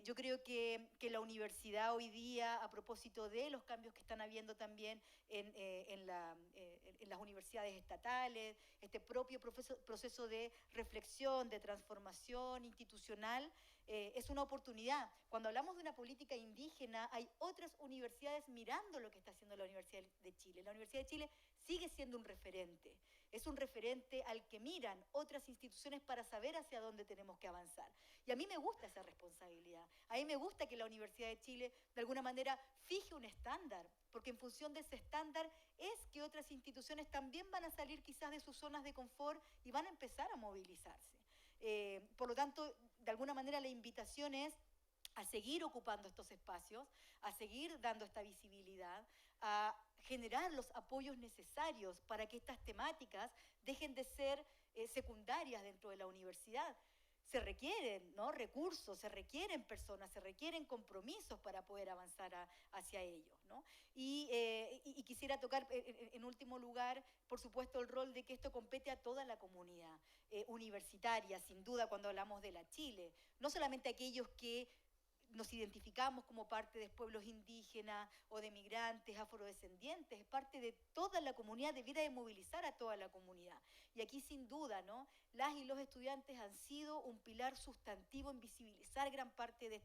Speaker 6: Yo creo que la universidad hoy día, a propósito de los cambios que están habiendo también en las universidades estatales, este propio proceso de reflexión, de transformación institucional, es una oportunidad. Cuando hablamos de una política indígena, hay otras universidades mirando lo que está haciendo la Universidad de Chile. La Universidad de Chile sigue siendo un referente. Es un referente al que miran otras instituciones para saber hacia dónde tenemos que avanzar. Y a mí me gusta esa responsabilidad. A mí me gusta que la Universidad de Chile, de alguna manera, fije un estándar, porque en función de ese estándar es que otras instituciones también van a salir quizás de sus zonas de confort y van a empezar a movilizarse. Por lo tanto, de alguna manera la invitación es a seguir ocupando estos espacios, a seguir dando esta visibilidad, a generar los apoyos necesarios para que estas temáticas dejen de ser secundarias dentro de la universidad. Se requieren, ¿no? Recursos, se requieren personas, se requieren compromisos para poder avanzar hacia ellos, ¿no? Y quisiera tocar en último lugar, por supuesto, el rol de que esto compete a toda la comunidad universitaria, sin duda, cuando hablamos de la Chile. No solamente aquellos que nos identificamos como parte de pueblos indígenas o de migrantes, afrodescendientes, es parte de toda la comunidad, debiera de movilizar a toda la comunidad. Y aquí sin duda, ¿no? Las y los estudiantes han sido un pilar sustantivo en visibilizar gran parte de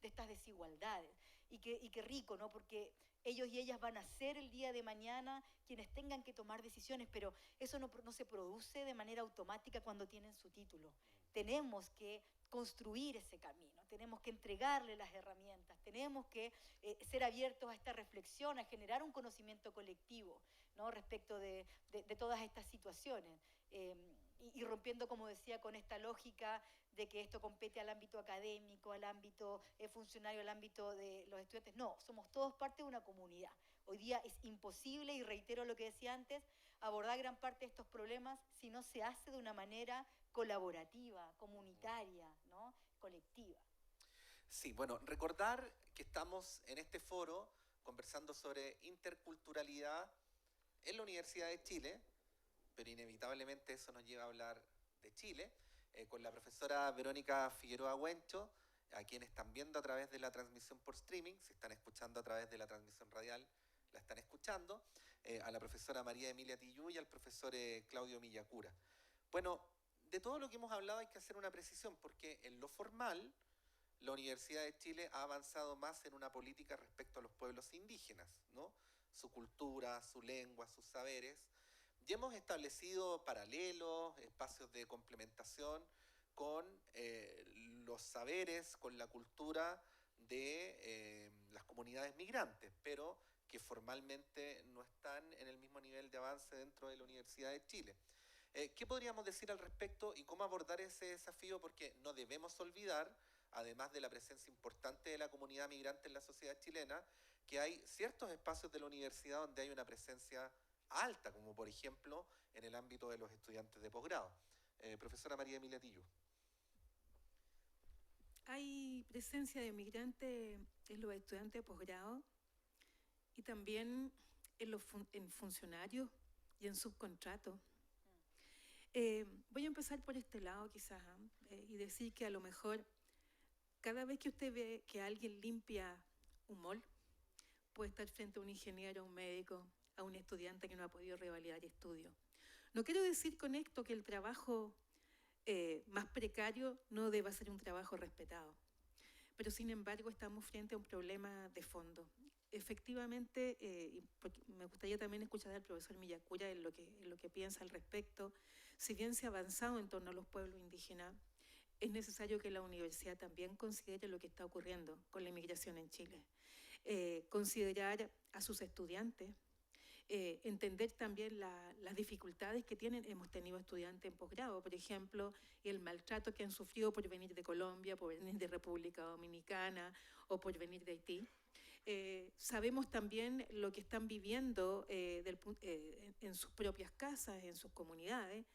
Speaker 6: estas desigualdades. Y qué rico, ¿no? Porque ellos y ellas van a ser el día de mañana quienes tengan que tomar decisiones, pero eso no se produce de manera automática cuando tienen su título. Tenemos que construir ese camino, tenemos que entregarle las herramientas, tenemos que ser abiertos a esta reflexión, a generar un conocimiento colectivo, ¿no? Respecto de todas estas situaciones. Y rompiendo, como decía, con esta lógica de que esto compete al ámbito académico, al ámbito funcionario, al ámbito de los estudiantes. No, somos todos parte de una comunidad. Hoy día es imposible, y reitero lo que decía antes, abordar gran parte de estos problemas si no se hace de una manera colaborativa, comunitaria, ¿no? Colectiva.
Speaker 1: Sí, bueno, recordar que estamos en este foro conversando sobre interculturalidad en la Universidad de Chile, pero inevitablemente eso nos lleva a hablar de Chile, con la profesora Verónica Figueroa Huencho, a quienes están viendo a través de la transmisión por streaming, si están escuchando a través de la transmisión radial, la están escuchando, a la profesora María Emilia Tillú y al profesor Claudio Millacura. Bueno, de todo lo que hemos hablado hay que hacer una precisión, porque en lo formal la Universidad de Chile ha avanzado más en una política respecto a los pueblos indígenas, ¿no? Su cultura, su lengua, sus saberes, y hemos establecido paralelos, espacios de complementación con los saberes, con la cultura de las comunidades migrantes, pero que formalmente no están en el mismo nivel de avance dentro de la Universidad de Chile. ¿Qué podríamos decir al respecto y cómo abordar ese desafío? Porque no debemos olvidar, además de la presencia importante de la comunidad migrante en la sociedad chilena, que hay ciertos espacios de la universidad donde hay una presencia alta, como por ejemplo en el ámbito de los estudiantes de posgrado. Profesora María Emilia Tillú.
Speaker 3: Hay presencia de migrantes en los estudiantes de posgrado y también en funcionarios y en subcontratos. Voy a empezar por este lado quizás y decir que a lo mejor cada vez que usted ve que alguien limpia un mall, puede estar frente a un ingeniero, a un médico, a un estudiante que no ha podido revalidar estudios. No quiero decir con esto que el trabajo más precario no deba ser un trabajo respetado, pero sin embargo estamos frente a un problema de fondo. Efectivamente, me gustaría también escuchar al profesor Millacura en lo que piensa al respecto. Si bien se ha avanzado en torno a los pueblos indígenas, es necesario que la universidad también considere lo que está ocurriendo con la inmigración en Chile. Considerar a sus estudiantes, entender también las dificultades que hemos tenido estudiantes en posgrado, por ejemplo, el maltrato que han sufrido por venir de Colombia, por venir de República Dominicana o por venir de Haití. Sabemos también lo que están viviendo en sus propias casas, en sus comunidades.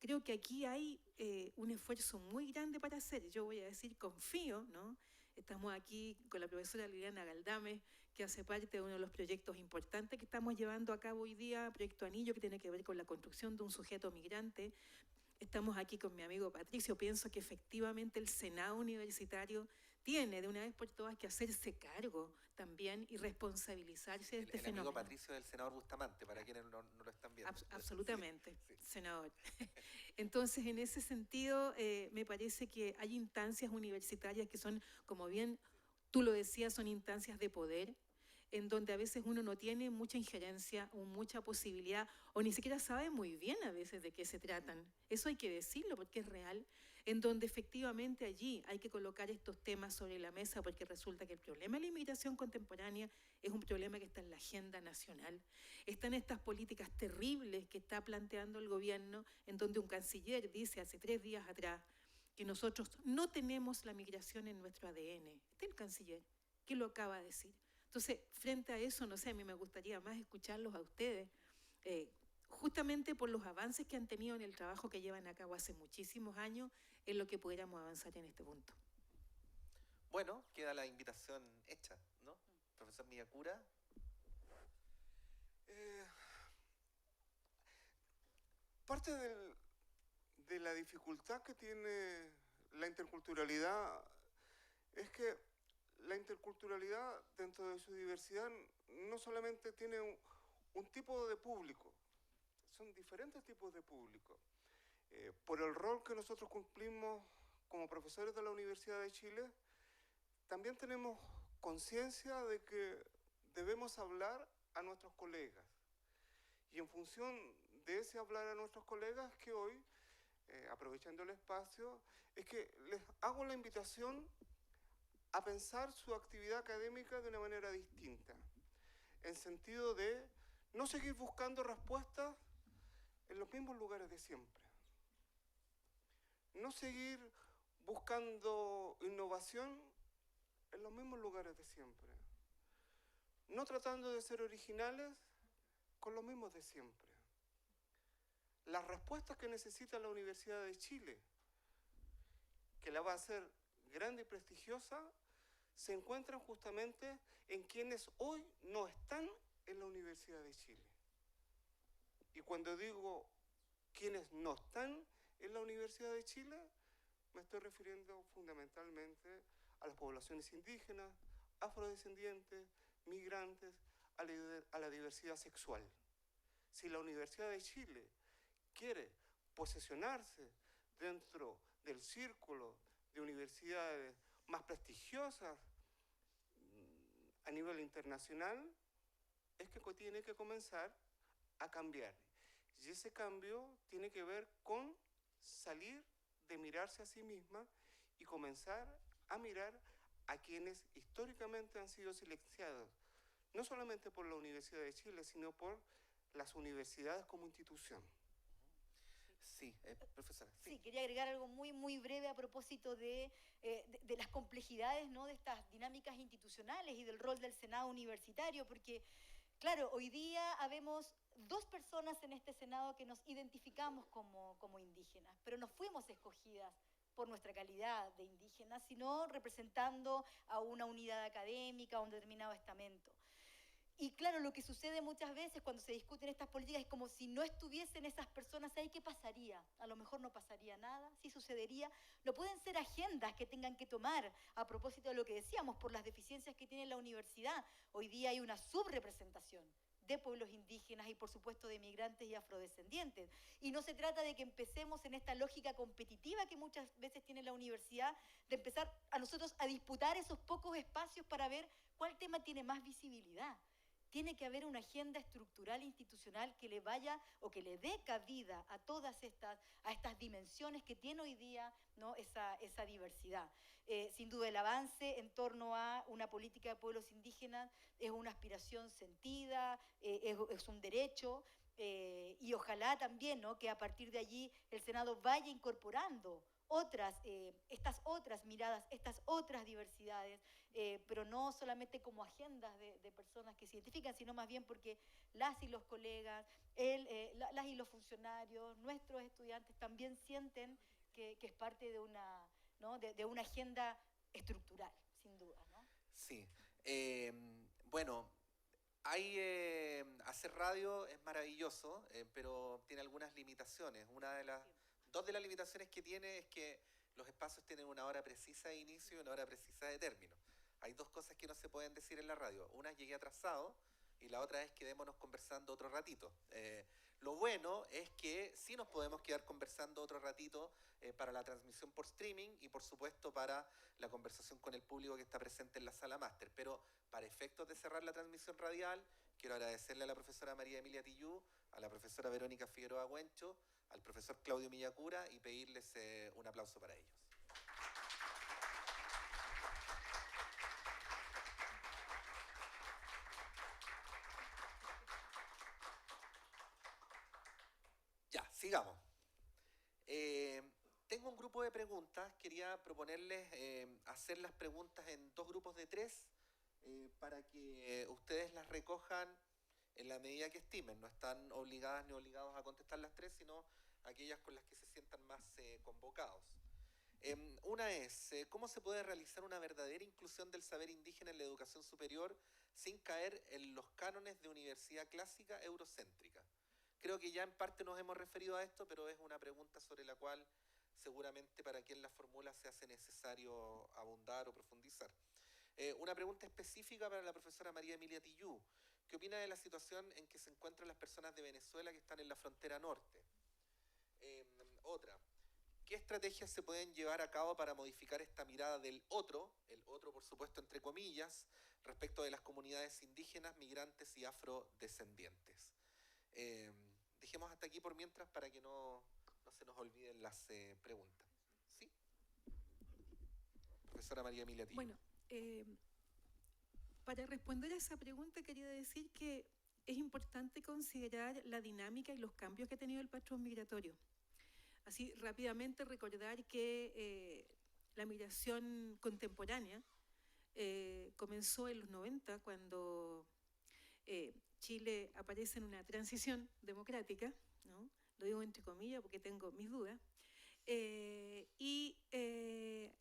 Speaker 3: Creo que aquí hay un esfuerzo muy grande para hacer. Yo voy a decir, confío, ¿no? Estamos aquí con la profesora Liliana Galdame, que hace parte de uno de los proyectos importantes que estamos llevando a cabo hoy día, Proyecto Anillo, que tiene que ver con la construcción de un sujeto migrante. Estamos aquí con mi amigo Patricio. Pienso que efectivamente el Senado Universitario tiene de una vez por todas que hacerse cargo también y responsabilizarse de este fenómeno.
Speaker 1: El amigo Patricio del senador Bustamante, para quienes no lo están viendo.
Speaker 3: Absolutamente,
Speaker 1: sí.
Speaker 3: Senador. Entonces, en ese sentido, me parece que hay instancias universitarias que son, como bien tú lo decías, son instancias de poder, en donde a veces uno no tiene mucha injerencia o mucha posibilidad, o ni siquiera sabe muy bien a veces de qué se tratan. Eso hay que decirlo porque es real, en donde efectivamente allí hay que colocar estos temas sobre la mesa, porque resulta que el problema de la inmigración contemporánea es un problema que está en la agenda nacional. Están estas políticas terribles que está planteando el gobierno, en donde un canciller dice hace 3 días atrás que nosotros no tenemos la migración en nuestro ADN. Este es el canciller que lo acaba de decir. Entonces, frente a eso, no sé, a mí me gustaría más escucharlos a ustedes, justamente por los avances que han tenido en el trabajo que llevan a cabo hace muchísimos años, en lo que pudiéramos avanzar en este punto.
Speaker 1: Bueno, queda la invitación hecha, ¿no? Profesor Millacura.
Speaker 2: Parte de la dificultad que tiene la interculturalidad es que la interculturalidad dentro de su diversidad no solamente tiene un tipo de público, son diferentes tipos de público. Por el rol que nosotros cumplimos como profesores de la Universidad de Chile, también tenemos conciencia de que debemos hablar a nuestros colegas. Y en función de ese hablar a nuestros colegas que hoy, aprovechando el espacio, es que les hago la invitación a pensar su actividad académica de una manera distinta, en sentido de no seguir buscando respuestas en los mismos lugares de siempre, no seguir buscando innovación en los mismos lugares de siempre, no tratando de ser originales con los mismos de siempre. Las respuestas que necesita la Universidad de Chile, que la va a hacer grande y prestigiosa, se encuentran justamente en quienes hoy no están en la Universidad de Chile. Y cuando digo quienes no están en la Universidad de Chile, me estoy refiriendo fundamentalmente a las poblaciones indígenas, afrodescendientes, migrantes, a la diversidad sexual. Si la Universidad de Chile quiere posesionarse dentro del círculo de universidades más prestigiosas a nivel internacional, es que tiene que comenzar a cambiar. Y ese cambio tiene que ver con salir de mirarse a sí misma y comenzar a mirar a quienes históricamente han sido silenciados, no solamente por la Universidad de Chile, sino por las universidades como institución.
Speaker 1: Sí, profesora.
Speaker 6: Sí, quería agregar algo muy, muy breve a propósito de las complejidades, ¿no?, de estas dinámicas institucionales y del rol del Senado universitario, porque, claro, hoy día habemos 2 personas en este Senado que nos identificamos como indígenas, pero no fuimos escogidas por nuestra calidad de indígenas, sino representando a una unidad académica, a un determinado estamento. Y claro, lo que sucede muchas veces cuando se discuten estas políticas es como si no estuviesen esas personas ahí, ¿qué pasaría? A lo mejor no pasaría nada, sí sucedería. No pueden ser agendas que tengan que tomar a propósito de lo que decíamos, por las deficiencias que tiene la universidad. Hoy día hay una subrepresentación de pueblos indígenas y por supuesto de migrantes y afrodescendientes. Y no se trata de que empecemos en esta lógica competitiva que muchas veces tiene la universidad, de empezar a nosotros a disputar esos pocos espacios para ver cuál tema tiene más visibilidad. Tiene que haber una agenda estructural institucional que le vaya o que le dé cabida a todas estas dimensiones que tiene hoy día, ¿no?, esa diversidad. Sin duda el avance en torno a una política de pueblos indígenas es una aspiración sentida, es un derecho, y ojalá también, ¿no?, que a partir de allí el Senado vaya incorporando estas otras miradas, estas otras diversidades, pero no solamente como agendas de personas que se identifican, sino más bien porque las y los colegas, las y los funcionarios, nuestros estudiantes también sienten que es parte de una, ¿no?, de una agenda estructural, sin duda, ¿no?
Speaker 1: Sí. Bueno, hacer radio es maravilloso, pero tiene algunas limitaciones. Dos de las limitaciones que tiene es que los espacios tienen una hora precisa de inicio y una hora precisa de término. Hay 2 cosas que no se pueden decir en la radio. Una es llegué atrasado y la otra es quedémonos conversando otro ratito. Lo bueno es que sí nos podemos quedar conversando otro ratito para la transmisión por streaming y por supuesto para la conversación con el público que está presente en la sala máster. Pero para efectos de cerrar la transmisión radial, quiero agradecerle a la profesora María Emilia Tillú, a la profesora Verónica Figueroa Güencho, al profesor Claudio Millacura y pedirles un aplauso para ellos. Ya, sigamos. Tengo un grupo de preguntas, quería proponerles hacer las preguntas en 2 grupos de 3 para que ustedes las recojan en la medida que estimen. No están obligadas ni obligados a contestar las 3, sino aquellas con las que se sientan más convocados. Una es, ¿cómo se puede realizar una verdadera inclusión del saber indígena en la educación superior sin caer en los cánones de universidad clásica eurocéntrica? Creo que ya en parte nos hemos referido a esto, pero es una pregunta sobre la cual seguramente para quien la formula se hace necesario abundar o profundizar. Una pregunta específica para la profesora María Emilia Tillú. ¿Qué opina de la situación en que se encuentran las personas de Venezuela que están en la frontera norte? Otra, ¿qué estrategias se pueden llevar a cabo para modificar esta mirada del otro, el otro por supuesto entre comillas, respecto de las comunidades indígenas, migrantes y afrodescendientes? Dejemos hasta aquí por mientras para que no se nos olviden las preguntas. ¿Sí? Profesora María Emilia Tillú.
Speaker 3: Bueno, para responder a esa pregunta quería decir que es importante considerar la dinámica y los cambios que ha tenido el patrón migratorio. Así, rápidamente recordar que la migración contemporánea comenzó en los 90, cuando Chile aparece en una transición democrática, ¿no? Lo digo entre comillas porque tengo mis dudas, y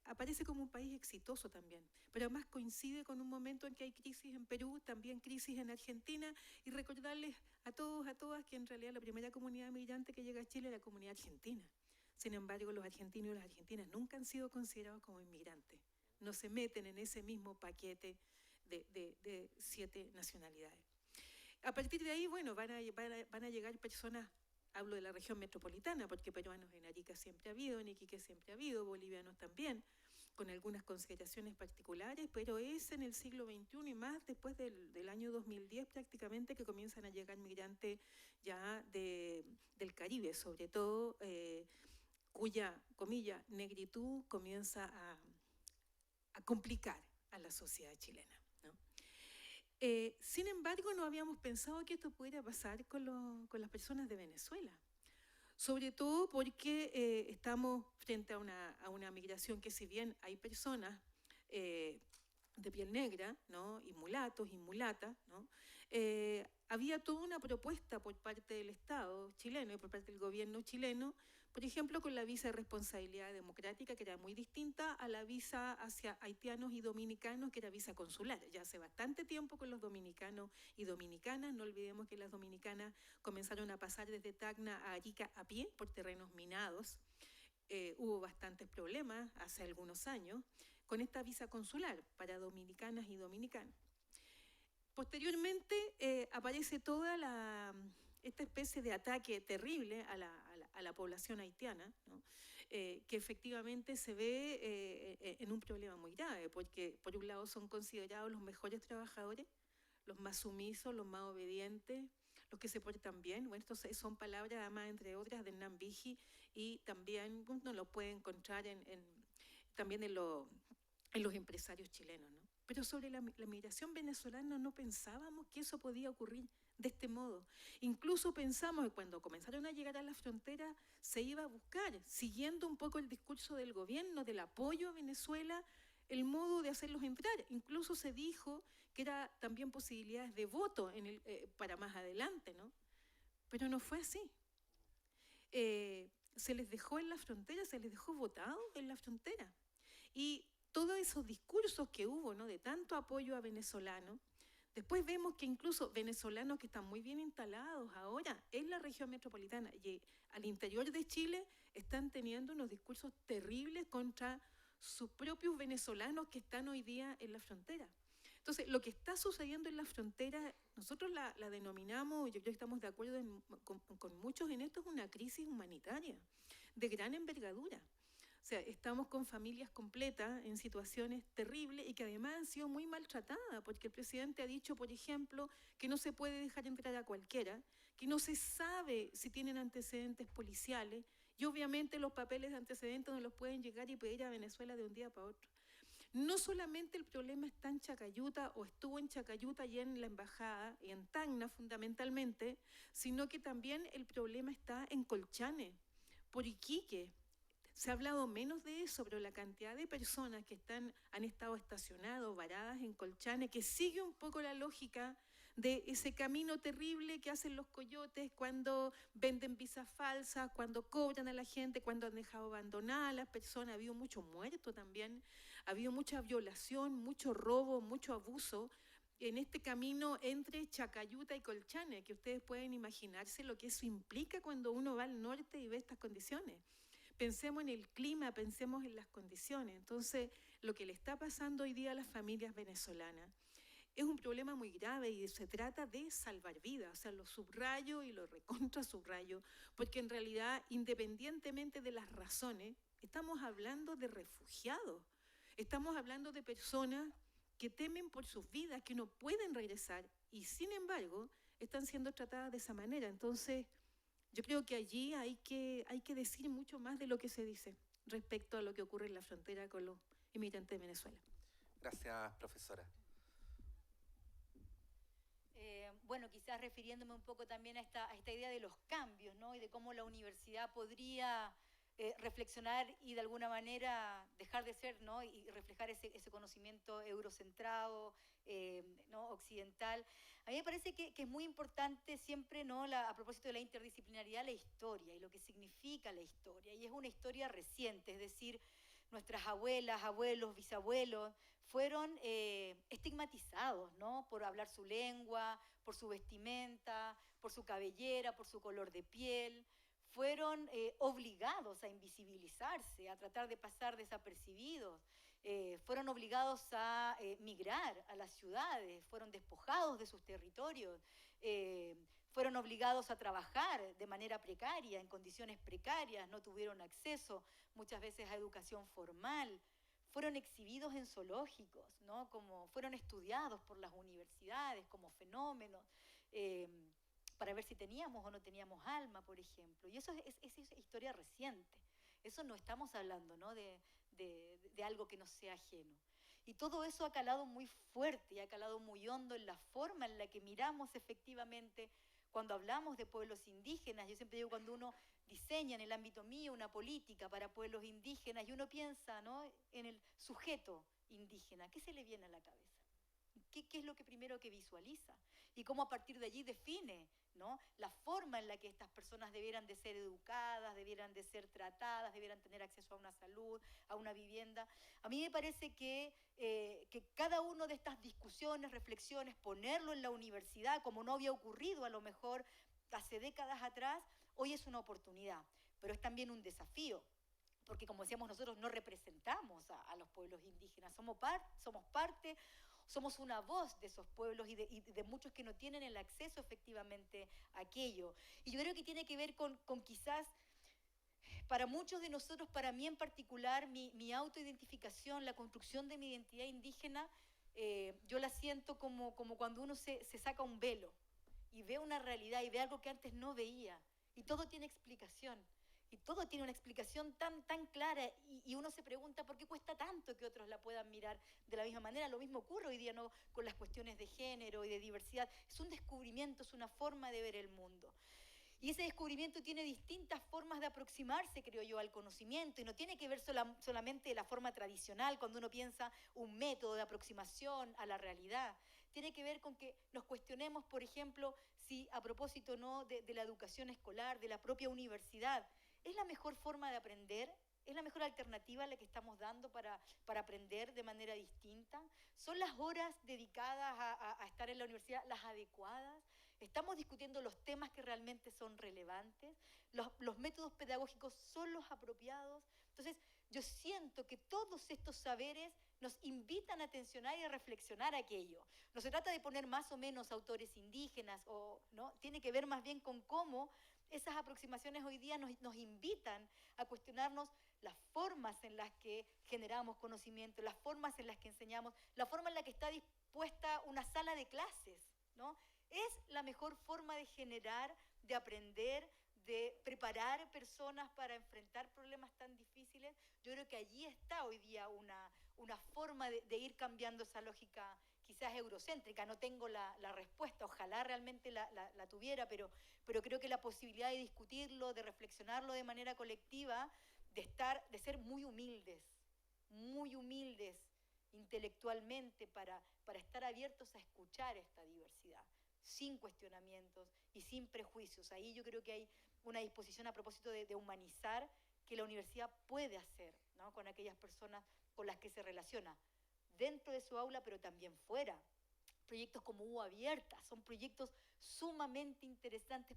Speaker 3: aparece como un país exitoso también, pero además coincide con un momento en que hay crisis en Perú, también crisis en Argentina, y recordarles a todos, a todas, que en realidad la primera comunidad migrante que llega a Chile es la comunidad argentina. Sin embargo, los argentinos y las argentinas nunca han sido considerados como inmigrantes, no se meten en ese mismo paquete de 7 nacionalidades. A partir de ahí, bueno, van a llegar personas, hablo de la región metropolitana, porque peruanos en Arica siempre ha habido, en Iquique siempre ha habido, bolivianos también, con algunas consideraciones particulares, pero es en el siglo XXI y más después del año 2010 prácticamente que comienzan a llegar migrantes ya del Caribe, sobre todo, cuya, comilla, negritud comienza a complicar a la sociedad chilena, ¿no? Sin embargo, no habíamos pensado que esto pudiera pasar con las personas de Venezuela, sobre todo porque estamos frente a una migración que, si bien hay personas de piel negra, ¿no?, y mulatos y mulatas, ¿no?, había toda una propuesta por parte del Estado chileno y por parte del gobierno chileno, por ejemplo, con la visa de responsabilidad democrática, que era muy distinta a la visa hacia haitianos y dominicanos, que era visa consular. Ya hace bastante tiempo con los dominicanos y dominicanas, no olvidemos que las dominicanas comenzaron a pasar desde Tacna a Arica a pie por terrenos minados. Hubo bastantes problemas hace algunos años con esta visa consular para dominicanas y dominicanos. Posteriormente aparece toda esta especie de ataque terrible a la población haitiana, ¿no?, que efectivamente se ve en un problema muy grave, porque por un lado son considerados los mejores trabajadores, los más sumisos, los más obedientes, los que se portan bien. Bueno, estas son palabras, además, entre otras, de Hernán Vigi, y también uno lo puede encontrar también en los empresarios chilenos, ¿no? Pero sobre la migración venezolana no pensábamos que eso podía ocurrir de este modo. Incluso pensamos que cuando comenzaron a llegar a la frontera se iba a buscar, siguiendo un poco el discurso del gobierno, del apoyo a Venezuela, el modo de hacerlos entrar. Incluso se dijo que era también posibilidades de voto para más adelante, ¿no? Pero no fue así. Se les dejó en la frontera, se les dejó votados en la frontera. Y todos esos discursos que hubo, ¿no?, de tanto apoyo a venezolanos, después vemos que incluso venezolanos que están muy bien instalados ahora en la región metropolitana y al interior de Chile están teniendo unos discursos terribles contra sus propios venezolanos que están hoy día en la frontera. Entonces, lo que está sucediendo en la frontera, nosotros la denominamos, yo creo que estamos de acuerdo con muchos en esto, es una crisis humanitaria de gran envergadura. O sea, estamos con familias completas en situaciones terribles y que además han sido muy maltratadas, porque el presidente ha dicho, por ejemplo, que no se puede dejar entrar a cualquiera, que no se sabe si tienen antecedentes policiales, y obviamente los papeles de antecedentes no los pueden llegar y pedir a Venezuela de un día para otro. No solamente el problema está en Chacayuta, o estuvo en Chacayuta y en la embajada, y en Tacna fundamentalmente, sino que también el problema está en Colchane, por Iquique. Se ha hablado menos de eso, pero la cantidad de personas que han estado estacionadas, varadas en Colchane, que sigue un poco la lógica de ese camino terrible que hacen los coyotes cuando venden visas falsas, cuando cobran a la gente, cuando han dejado abandonadas a las personas. Ha habido mucho muerto también, ha habido mucha violación, mucho robo, mucho abuso en este camino entre Chacayuta y Colchane, que ustedes pueden imaginarse lo que eso implica cuando uno va al norte y ve estas condiciones. Pensemos en el clima, pensemos en las condiciones. Entonces, lo que le está pasando hoy día a las familias venezolanas es un problema muy grave y se trata de salvar vidas. O sea, lo subrayo y lo recontra subrayo, porque en realidad, independientemente de las razones, estamos hablando de refugiados. Estamos hablando de personas que temen por sus vidas, que no pueden regresar y, sin embargo, están siendo tratadas de esa manera. Entonces, yo creo que allí hay que decir mucho más de lo que se dice respecto a lo que ocurre en la frontera con los inmigrantes de Venezuela.
Speaker 1: Gracias, profesora.
Speaker 6: Bueno, quizás refiriéndome un poco también a esta idea de los cambios, ¿no?, y de cómo la universidad podría reflexionar y de alguna manera dejar de ser, ¿no?, y reflejar ese conocimiento eurocentrado, ¿no?, occidental. A mí me parece que es muy importante siempre, ¿no?, a propósito de la interdisciplinaridad, la historia y lo que significa la historia. Y es una historia reciente, es decir, nuestras abuelas, abuelos, bisabuelos fueron estigmatizados, ¿no?, por hablar su lengua, por su vestimenta, por su cabellera, por su color de piel. Fueron obligados a invisibilizarse, a tratar de pasar desapercibidos. fueron obligados a migrar a las ciudades, fueron despojados de sus territorios, fueron obligados a trabajar de manera precaria, en condiciones precarias, no tuvieron acceso muchas veces a educación formal, fueron exhibidos en zoológicos, ¿no? Como fueron estudiados por las universidades como fenómenos, para ver si teníamos o no teníamos alma, por ejemplo. Y eso es historia reciente. Eso no estamos hablando, ¿no? de algo que nos sea ajeno. Y todo eso ha calado muy fuerte y ha calado muy hondo en la forma en la que miramos efectivamente cuando hablamos de pueblos indígenas. Yo siempre digo, cuando uno diseña en el ámbito mío una política para pueblos indígenas y uno piensa, ¿no? en el sujeto indígena, ¿qué se le viene a la cabeza? ¿Qué es lo que primero que visualiza? Y cómo a partir de allí define, ¿no? la forma en la que estas personas debieran de ser educadas, debieran de ser tratadas, debieran tener acceso a una salud, a una vivienda. A mí me parece que cada una de estas discusiones, reflexiones, ponerlo en la universidad, como no había ocurrido a lo mejor hace décadas atrás, hoy es una oportunidad, pero es también un desafío. Porque como decíamos nosotros, no representamos a los pueblos indígenas, somos parte, somos una voz de esos pueblos y de muchos que no tienen el acceso efectivamente a aquello. Y yo creo que tiene que ver con quizás, para muchos de nosotros, para mí en particular, mi autoidentificación, la construcción de mi identidad indígena, yo la siento como cuando uno se saca un velo y ve una realidad y ve algo que antes no veía. Y todo tiene explicación. Y todo tiene una explicación tan clara y uno se pregunta por qué cuesta tanto que otros la puedan mirar de la misma manera. Lo mismo ocurre hoy día, ¿no? con las cuestiones de género y de diversidad. Es un descubrimiento, es una forma de ver el mundo. Y ese descubrimiento tiene distintas formas de aproximarse, creo yo, al conocimiento, y no tiene que ver solamente de la forma tradicional, cuando uno piensa un método de aproximación a la realidad. Tiene que ver con que nos cuestionemos, por ejemplo, si a propósito no de la educación escolar, de la propia universidad, ¿es la mejor forma de aprender? ¿Es la mejor alternativa la que estamos dando para aprender de manera distinta? ¿Son las horas dedicadas a estar en la universidad las adecuadas? ¿Estamos discutiendo los temas que realmente son relevantes? ¿Los métodos pedagógicos son los apropiados? Entonces, yo siento que todos estos saberes nos invitan a tensionar y a reflexionar aquello. No se trata de poner más o menos autores indígenas, ¿no? Tiene que ver más bien con cómo esas aproximaciones hoy día nos invitan a cuestionarnos las formas en las que generamos conocimiento, las formas en las que enseñamos, la forma en la que está dispuesta una sala de clases, ¿no? Es la mejor forma de generar, de aprender, de preparar personas para enfrentar problemas tan difíciles. Yo creo que allí está hoy día una forma de ir cambiando esa lógica quizás eurocéntrica. No tengo la respuesta, ojalá realmente la tuviera, pero creo que la posibilidad de discutirlo, de reflexionarlo de manera colectiva, de ser muy humildes intelectualmente para estar abiertos a escuchar esta diversidad, sin cuestionamientos y sin prejuicios. Ahí yo creo que hay una disposición a propósito de humanizar que la universidad puede hacer, ¿no? con aquellas personas con las que se relaciona, dentro de su aula, pero también fuera. Proyectos como U Abierta son proyectos sumamente interesantes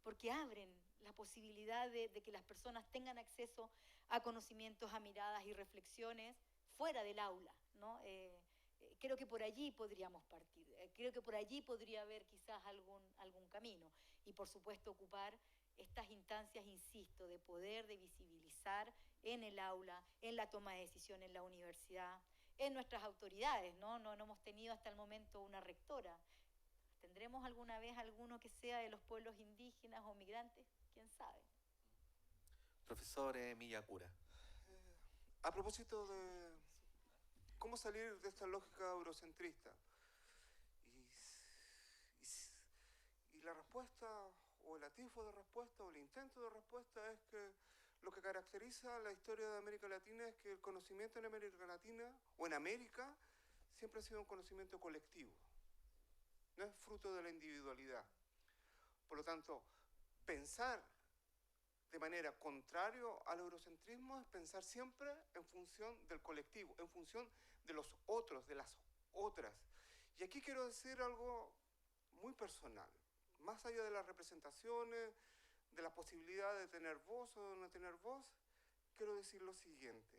Speaker 6: porque abren la posibilidad de que las personas tengan acceso a conocimientos, a miradas y reflexiones fuera del aula, ¿no? Creo que por allí podríamos partir, creo que por allí podría haber quizás algún camino y por supuesto ocupar estas instancias, insisto, de poder, de visibilizar en el aula, en la toma de decisión en la universidad, en nuestras autoridades, ¿no? No hemos tenido hasta el momento una rectora. ¿Tendremos alguna vez alguno que sea de los pueblos indígenas o migrantes? ¿Quién sabe?
Speaker 1: Profesor Miyakura.
Speaker 2: A propósito de cómo salir de esta lógica eurocentrista, y la respuesta, o el atisbo de respuesta, o el intento de respuesta es que lo que caracteriza la historia de América Latina es que el conocimiento en América Latina, o en América, siempre ha sido un conocimiento colectivo. No es fruto de la individualidad. Por lo tanto, pensar de manera contraria al eurocentrismo es pensar siempre en función del colectivo, en función de los otros, de las otras. Y aquí quiero decir algo muy personal. Más allá de las representaciones, de la posibilidad de tener voz o de no tener voz, quiero decir lo siguiente.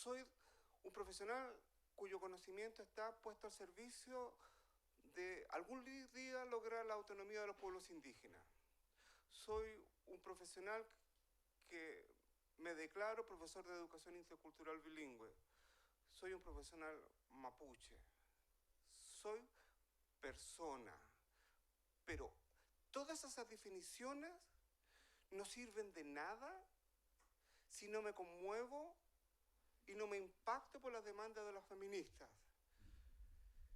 Speaker 2: soy un profesional cuyo conocimiento está puesto al servicio de algún día lograr la autonomía de los pueblos indígenas. Soy un profesional que me declaro profesor de educación intercultural bilingüe. Soy un profesional mapuche. Soy persona. Pero todas esas definiciones no sirven de nada si no me conmuevo y no me impacto por las demandas de las feministas.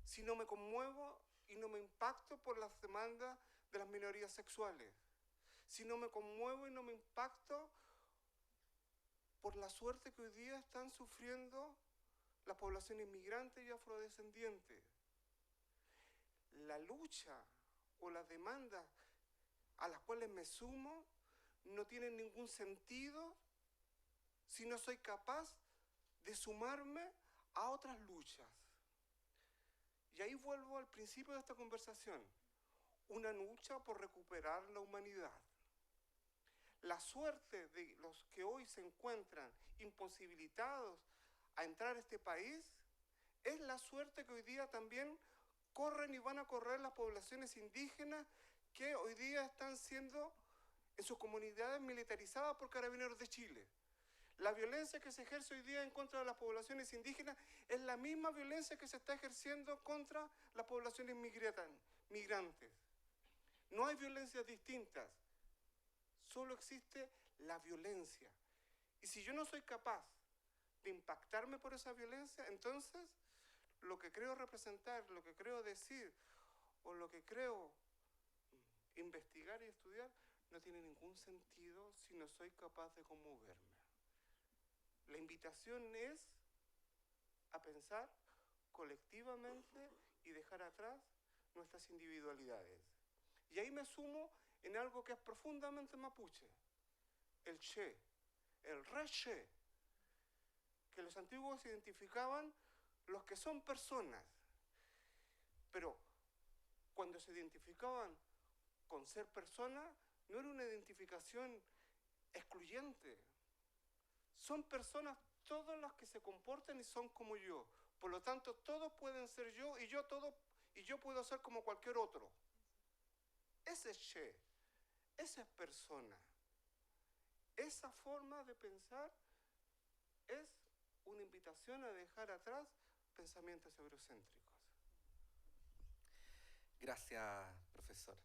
Speaker 2: Si no me conmuevo y no me impacto por las demandas de las minorías sexuales. Si no me conmuevo y no me impacto por la suerte que hoy día están sufriendo las poblaciones migrantes y afrodescendientes. La lucha o las demandas a las cuales me sumo no tienen ningún sentido si no soy capaz de sumarme a otras luchas. Y ahí vuelvo al principio de esta conversación. Una lucha por recuperar la humanidad. La suerte de los que hoy se encuentran imposibilitados a entrar a este país es la suerte que hoy día también corren y van a correr las poblaciones indígenas que hoy día están siendo en sus comunidades militarizadas por Carabineros de Chile. La violencia que se ejerce hoy día en contra de las poblaciones indígenas es la misma violencia que se está ejerciendo contra las poblaciones migrantes. No hay violencias distintas, solo existe la violencia. Y si yo no soy capaz de impactarme por esa violencia, entonces lo que creo representar, lo que creo decir o lo que creo investigar y estudiar no tiene ningún sentido si no soy capaz de conmoverme. La invitación es a pensar colectivamente y dejar atrás nuestras individualidades. Y ahí me sumo en algo que es profundamente mapuche, el che, el re-che, que los antiguos identificaban los que son personas, pero cuando se identificaban con ser persona, no era una identificación excluyente. Son personas todas las que se comportan y son como yo. Por lo tanto, todos pueden ser yo y yo puedo ser como cualquier otro. Ese es che, esa es persona. Esa forma de pensar es una invitación a dejar atrás pensamientos eurocéntricos.
Speaker 1: Gracias, profesor.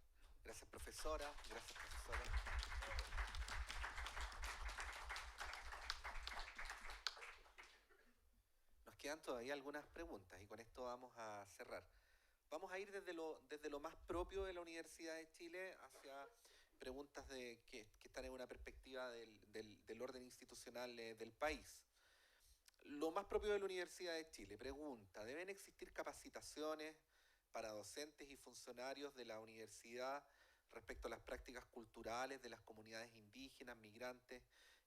Speaker 1: Gracias, profesora. Gracias, profesora. Nos quedan todavía algunas preguntas y con esto vamos a cerrar. Vamos a ir desde lo más propio de la Universidad de Chile hacia preguntas que están en una perspectiva del orden institucional del país. Lo más propio de la Universidad de Chile, pregunta, ¿deben existir capacitaciones para docentes y funcionarios de la universidad respecto a las prácticas culturales de las comunidades indígenas, migrantes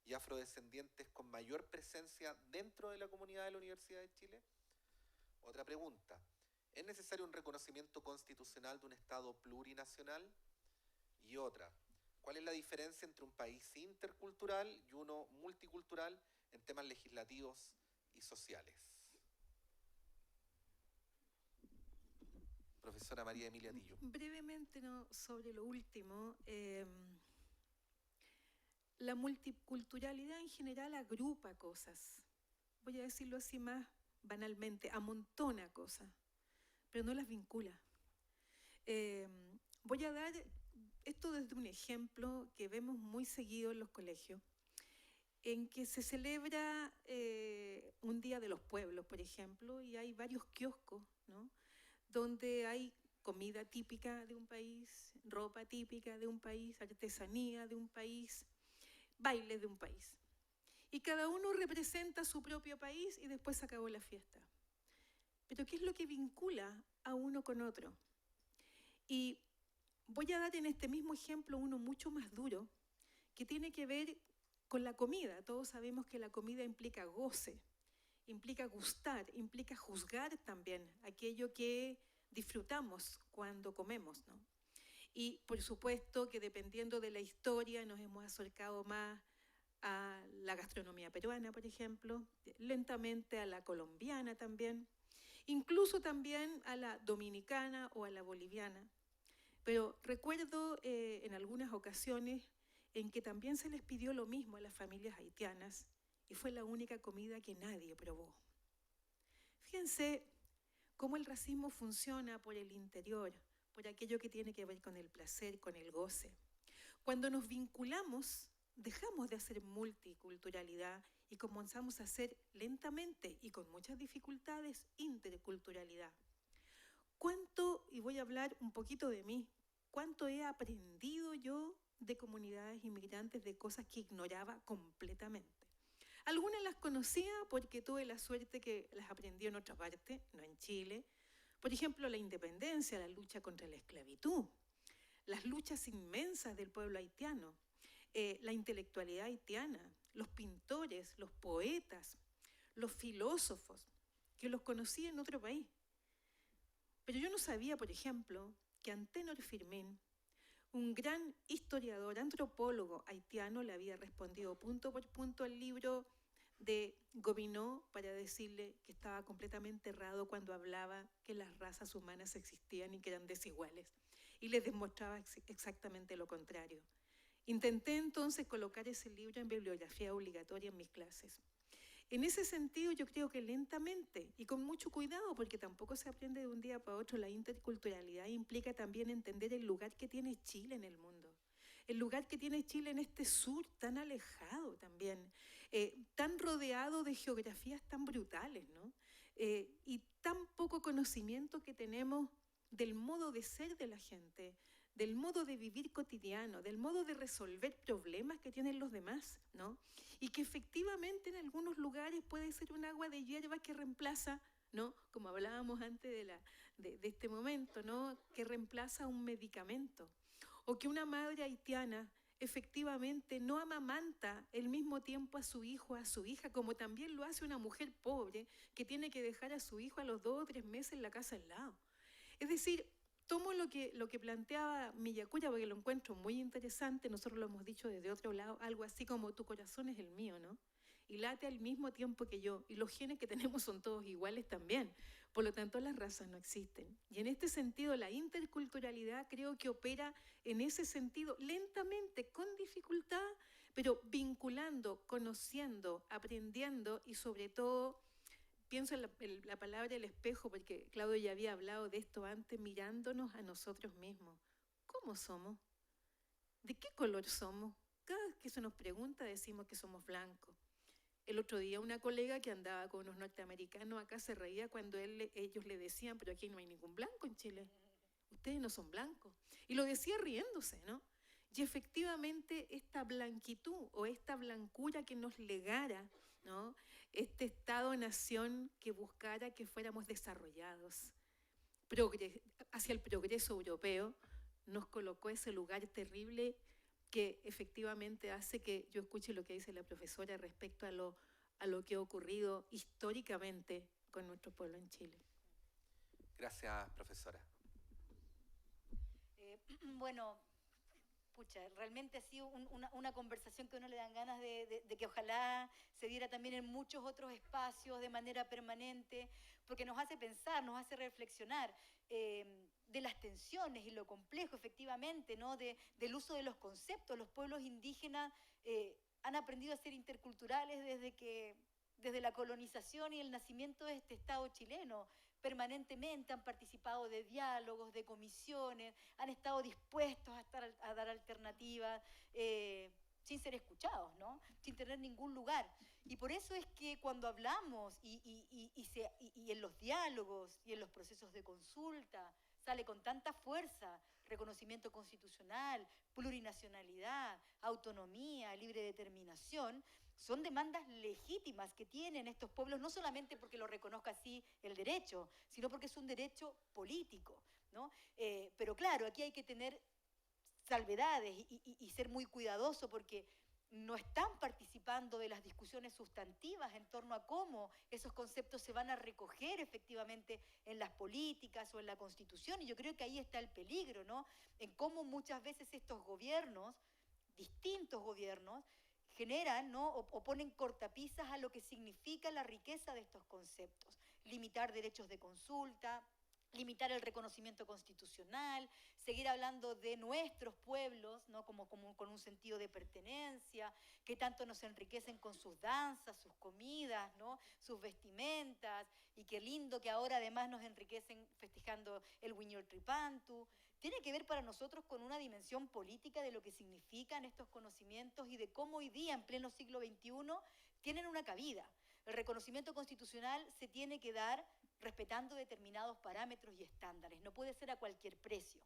Speaker 1: y afrodescendientes con mayor presencia dentro de la comunidad de la Universidad de Chile? Otra pregunta, ¿es necesario un reconocimiento constitucional de un Estado plurinacional? Y otra, ¿cuál es la diferencia entre un país intercultural y uno multicultural en temas legislativos y sociales? Profesora María Emilia Tillo.
Speaker 3: Brevemente, ¿no?, sobre lo último, la multiculturalidad en general agrupa cosas. Voy a decirlo así más banalmente, amontona cosas, pero no las vincula. Voy a dar esto desde un ejemplo que vemos muy seguido en los colegios, en que se celebra un Día de los Pueblos, por ejemplo, y hay varios kioscos, ¿no?, donde hay comida típica de un país, ropa típica de un país, artesanía de un país, baile de un país. Y cada uno representa su propio país y después se acabó la fiesta. Pero ¿qué es lo que vincula a uno con otro? Y voy a dar en este mismo ejemplo uno mucho más duro, que tiene que ver con la comida. Todos sabemos que la comida implica goce, implica gustar, implica juzgar también aquello que disfrutamos cuando comemos, ¿no? Y por supuesto que dependiendo de la historia nos hemos acercado más a la gastronomía peruana, por ejemplo, lentamente a la colombiana también, incluso también a la dominicana o a la boliviana. Pero recuerdo en algunas ocasiones en que también se les pidió lo mismo a las familias haitianas y fue la única comida que nadie probó. Fíjense cómo el racismo funciona por el interior, por aquello que tiene que ver con el placer, con el goce. Cuando nos vinculamos, dejamos de hacer multiculturalidad y comenzamos a hacer lentamente y con muchas dificultades interculturalidad. ¿Cuánto, y voy a hablar un poquito de mí, cuánto he aprendido yo de comunidades inmigrantes, de cosas que ignoraba completamente? Algunas las conocía porque tuve la suerte que las aprendí en otra parte, no en Chile. Por ejemplo, la independencia, la lucha contra la esclavitud, las luchas inmensas del pueblo haitiano, la intelectualidad haitiana, los pintores, los poetas, los filósofos, que los conocí en otro país. Pero yo no sabía, por ejemplo, que Antenor Firmin, un gran historiador, antropólogo haitiano, le había respondido punto por punto al libro de Gobineau para decirle que estaba completamente errado cuando hablaba que las razas humanas existían y que eran desiguales. Y les demostraba exactamente lo contrario. Intenté entonces colocar ese libro en bibliografía obligatoria en mis clases. En ese sentido, yo creo que lentamente y con mucho cuidado, porque tampoco se aprende de un día para otro, la interculturalidad implica también entender el lugar que tiene Chile en el mundo, el lugar que tiene Chile en este sur tan alejado también, tan rodeado de geografías tan brutales, ¿no? Y tan poco conocimiento que tenemos del modo de ser de la gente, del modo de vivir cotidiano, del modo de resolver problemas que tienen los demás, ¿no? Y que efectivamente en algunos lugares puede ser un agua de hierba que reemplaza, ¿no? Como hablábamos antes de este momento, ¿no? Que reemplaza un medicamento. O que una madre haitiana efectivamente no amamanta al mismo tiempo a su hijo, a su hija, como también lo hace una mujer pobre que tiene que dejar a su hijo a los 2 o 3 meses en la casa al lado. Es decir, tomo lo que planteaba Miyakuya porque lo encuentro muy interesante, nosotros lo hemos dicho desde otro lado, algo así como tu corazón es el mío, ¿no? Y late al mismo tiempo que yo, y los genes que tenemos son todos iguales también, por lo tanto las razas no existen. Y en este sentido la interculturalidad creo que opera en ese sentido lentamente, con dificultad, pero vinculando, conociendo, aprendiendo y sobre todo pienso en la palabra el espejo, porque Claudio ya había hablado de esto antes, mirándonos a nosotros mismos. ¿Cómo somos? ¿De qué color somos? Cada vez que se nos pregunta decimos que somos blancos. El otro día una colega que andaba con unos norteamericanos acá se reía cuando ellos le decían, pero aquí no hay ningún blanco en Chile. Ustedes no son blancos. Y lo decía riéndose, ¿no? Y efectivamente esta blanquitud o esta blancura que nos legara, ¿no? Este Estado-nación que buscara que fuéramos desarrollados hacia el progreso europeo, nos colocó ese lugar terrible que efectivamente hace que yo escuche lo que dice la profesora respecto a lo que ha ocurrido históricamente con nuestro pueblo en Chile.
Speaker 1: Gracias, profesora.
Speaker 6: Bueno, pucha, realmente ha sido una conversación que a uno le dan ganas de que ojalá se diera también en muchos otros espacios de manera permanente, porque nos hace pensar, nos hace reflexionar de las tensiones y lo complejo efectivamente, ¿no? Del uso de los conceptos. Los pueblos indígenas han aprendido a ser interculturales desde la colonización y el nacimiento de este Estado chileno. Permanentemente han participado de diálogos, de comisiones, han estado dispuestos a dar alternativas sin ser escuchados, ¿no? Sin tener ningún lugar. Y por eso es que cuando hablamos y en los diálogos y en los procesos de consulta sale con tanta fuerza reconocimiento constitucional, plurinacionalidad, autonomía, libre determinación, son demandas legítimas que tienen estos pueblos, no solamente porque lo reconozca así el derecho, sino porque es un derecho político, ¿no? Pero claro, aquí hay que tener salvedades y ser muy cuidadoso porque no están participando de las discusiones sustantivas en torno a cómo esos conceptos se van a recoger efectivamente en las políticas o en la Constitución. Y yo creo que ahí está el peligro, ¿no? En cómo muchas veces estos gobiernos, distintos gobiernos, generan, ¿no? o ponen cortapisas a lo que significa la riqueza de estos conceptos. Limitar derechos de consulta, limitar el reconocimiento constitucional, seguir hablando de nuestros pueblos, ¿no? como con un sentido de pertenencia, que tanto nos enriquecen con sus danzas, sus comidas, ¿no? sus vestimentas, y qué lindo que ahora además nos enriquecen festejando el Wiñol Tripantu. Tiene que ver para nosotros con una dimensión política de lo que significan estos conocimientos y de cómo hoy día, en pleno siglo XXI, tienen una cabida. El reconocimiento constitucional se tiene que dar respetando determinados parámetros y estándares. No puede ser a cualquier precio.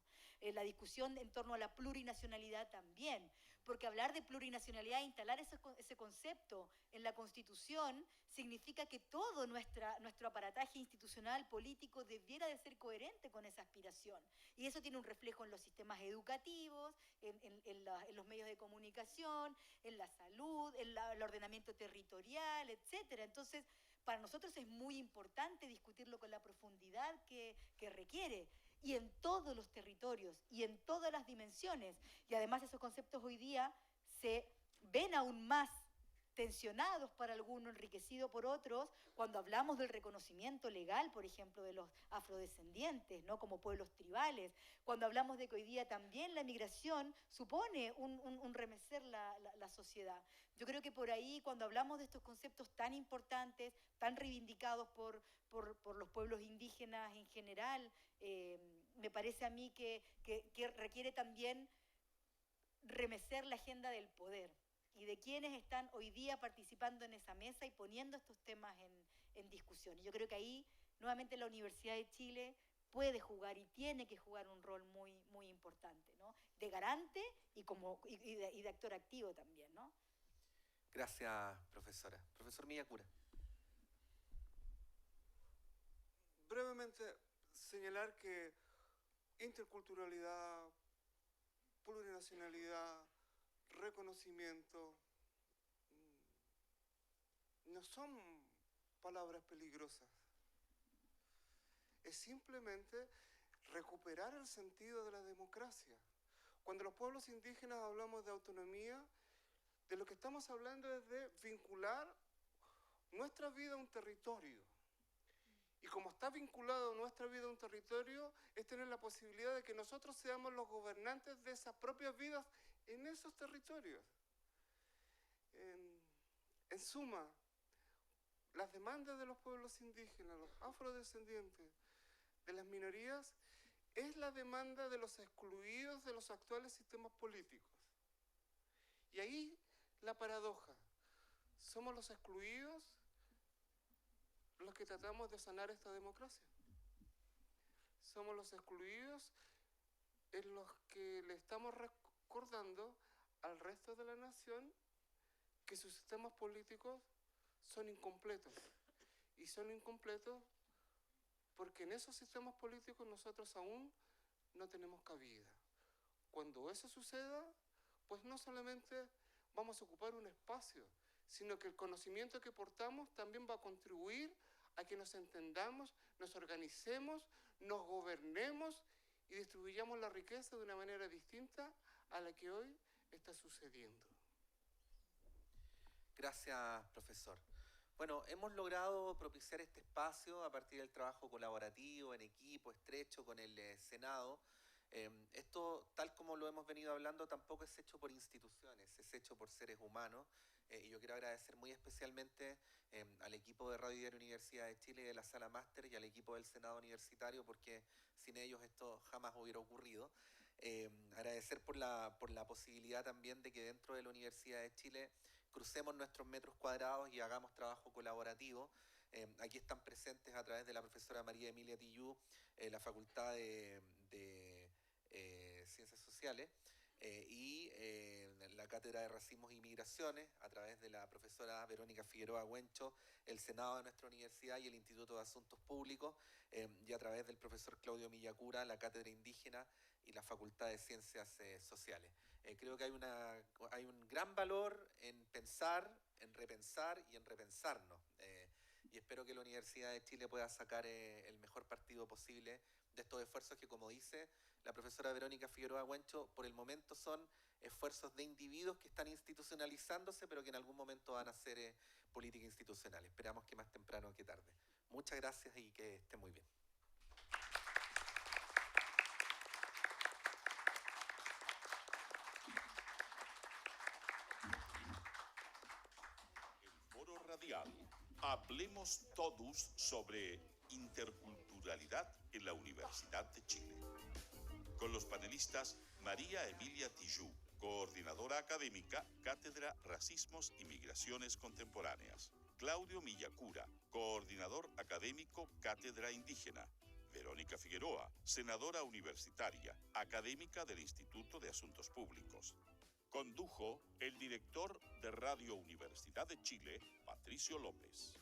Speaker 6: La discusión en torno a la plurinacionalidad también, porque hablar de plurinacionalidad e instalar ese concepto en la Constitución significa que todo nuestro aparataje institucional, político, debiera de ser coherente con esa aspiración. Y eso tiene un reflejo en los sistemas educativos, en los medios de comunicación, en la salud, en el ordenamiento territorial, etc. Entonces, para nosotros es muy importante discutirlo con la profundidad que requiere, y en todos los territorios, y en todas las dimensiones. Y además esos conceptos hoy día se ven aún más tensionados para algunos, enriquecidos por otros, cuando hablamos del reconocimiento legal, por ejemplo, de los afrodescendientes, ¿no? como pueblos tribales, cuando hablamos de que hoy día también la migración supone un remecer la sociedad. Yo creo que por ahí, cuando hablamos de estos conceptos tan importantes, tan reivindicados por los pueblos indígenas en general, me parece a mí que requiere también remecer la agenda del poder y de quienes están hoy día participando en esa mesa y poniendo estos temas en discusión. Y yo creo que ahí, nuevamente, la Universidad de Chile puede jugar y tiene que jugar un rol muy, muy importante, ¿no? De garante y de actor activo también, ¿no?
Speaker 1: Gracias, profesora. Profesor Miyakura.
Speaker 2: Brevemente, señalar que interculturalidad, plurinacionalidad, reconocimiento, no son palabras peligrosas. Es simplemente recuperar el sentido de la democracia. Cuando los pueblos indígenas hablamos de autonomía, de lo que estamos hablando es de vincular nuestra vida a un territorio. Y como está vinculado nuestra vida a un territorio, es tener la posibilidad de que nosotros seamos los gobernantes de esas propias vidas en esos territorios. En suma, las demandas de los pueblos indígenas, los afrodescendientes, de las minorías, es la demanda de los excluidos de los actuales sistemas políticos. Y ahí la paradoja. Somos los excluidos los que tratamos de sanar esta democracia. Somos los excluidos en los que le estamos recordando al resto de la nación que sus sistemas políticos son incompletos. Y son incompletos porque en esos sistemas políticos nosotros aún no tenemos cabida. Cuando eso suceda, pues no solamente vamos a ocupar un espacio, sino que el conocimiento que portamos también va a contribuir a que nos entendamos, nos organicemos, nos gobernemos y distribuyamos la riqueza de una manera distinta a la que hoy está sucediendo.
Speaker 1: Gracias, profesor. Bueno, hemos logrado propiciar este espacio a partir del trabajo colaborativo, en equipo, estrecho con el Senado. Esto, tal como lo hemos venido hablando, tampoco es hecho por instituciones, es hecho por seres humanos. Y yo quiero agradecer muy especialmente al equipo de Radio y Diario Universidad de Chile y de la Sala Máster y al equipo del Senado Universitario, porque sin ellos esto jamás hubiera ocurrido. Agradecer por la posibilidad también de que dentro de la Universidad de Chile crucemos nuestros metros cuadrados y hagamos trabajo colaborativo. Aquí están presentes a través de la profesora María Emilia Tillú, la Facultad de Ciencias Sociales y la Cátedra de Racismos y Migraciones, a través de la profesora Verónica Figueroa Huencho, el Senado de nuestra universidad y el Instituto de Asuntos Públicos, y a través del profesor Claudio Miyakura, la Cátedra Indígena y la Facultad de Ciencias Sociales. Creo que hay un gran valor en pensar, en repensar y en repensarnos. Y espero que la Universidad de Chile pueda sacar el mejor partido posible de estos esfuerzos que, como dice la profesora Verónica Figueroa Huencho, por el momento son esfuerzos de individuos que están institucionalizándose, pero que en algún momento van a ser política institucional. Esperamos que más temprano que tarde. Muchas gracias y que esté muy bien.
Speaker 5: Foro Radial. Hablemos todos sobre interculturalidad en la Universidad de Chile. Con los panelistas María Emilia Tillú, coordinadora académica, Cátedra Racismos y Migraciones Contemporáneas. Claudio Millacura, coordinador académico, Cátedra Indígena. Verónica Figueroa, senadora universitaria, académica del Instituto de Asuntos Públicos. Condujo el director de Radio Universidad de Chile, Patricio López.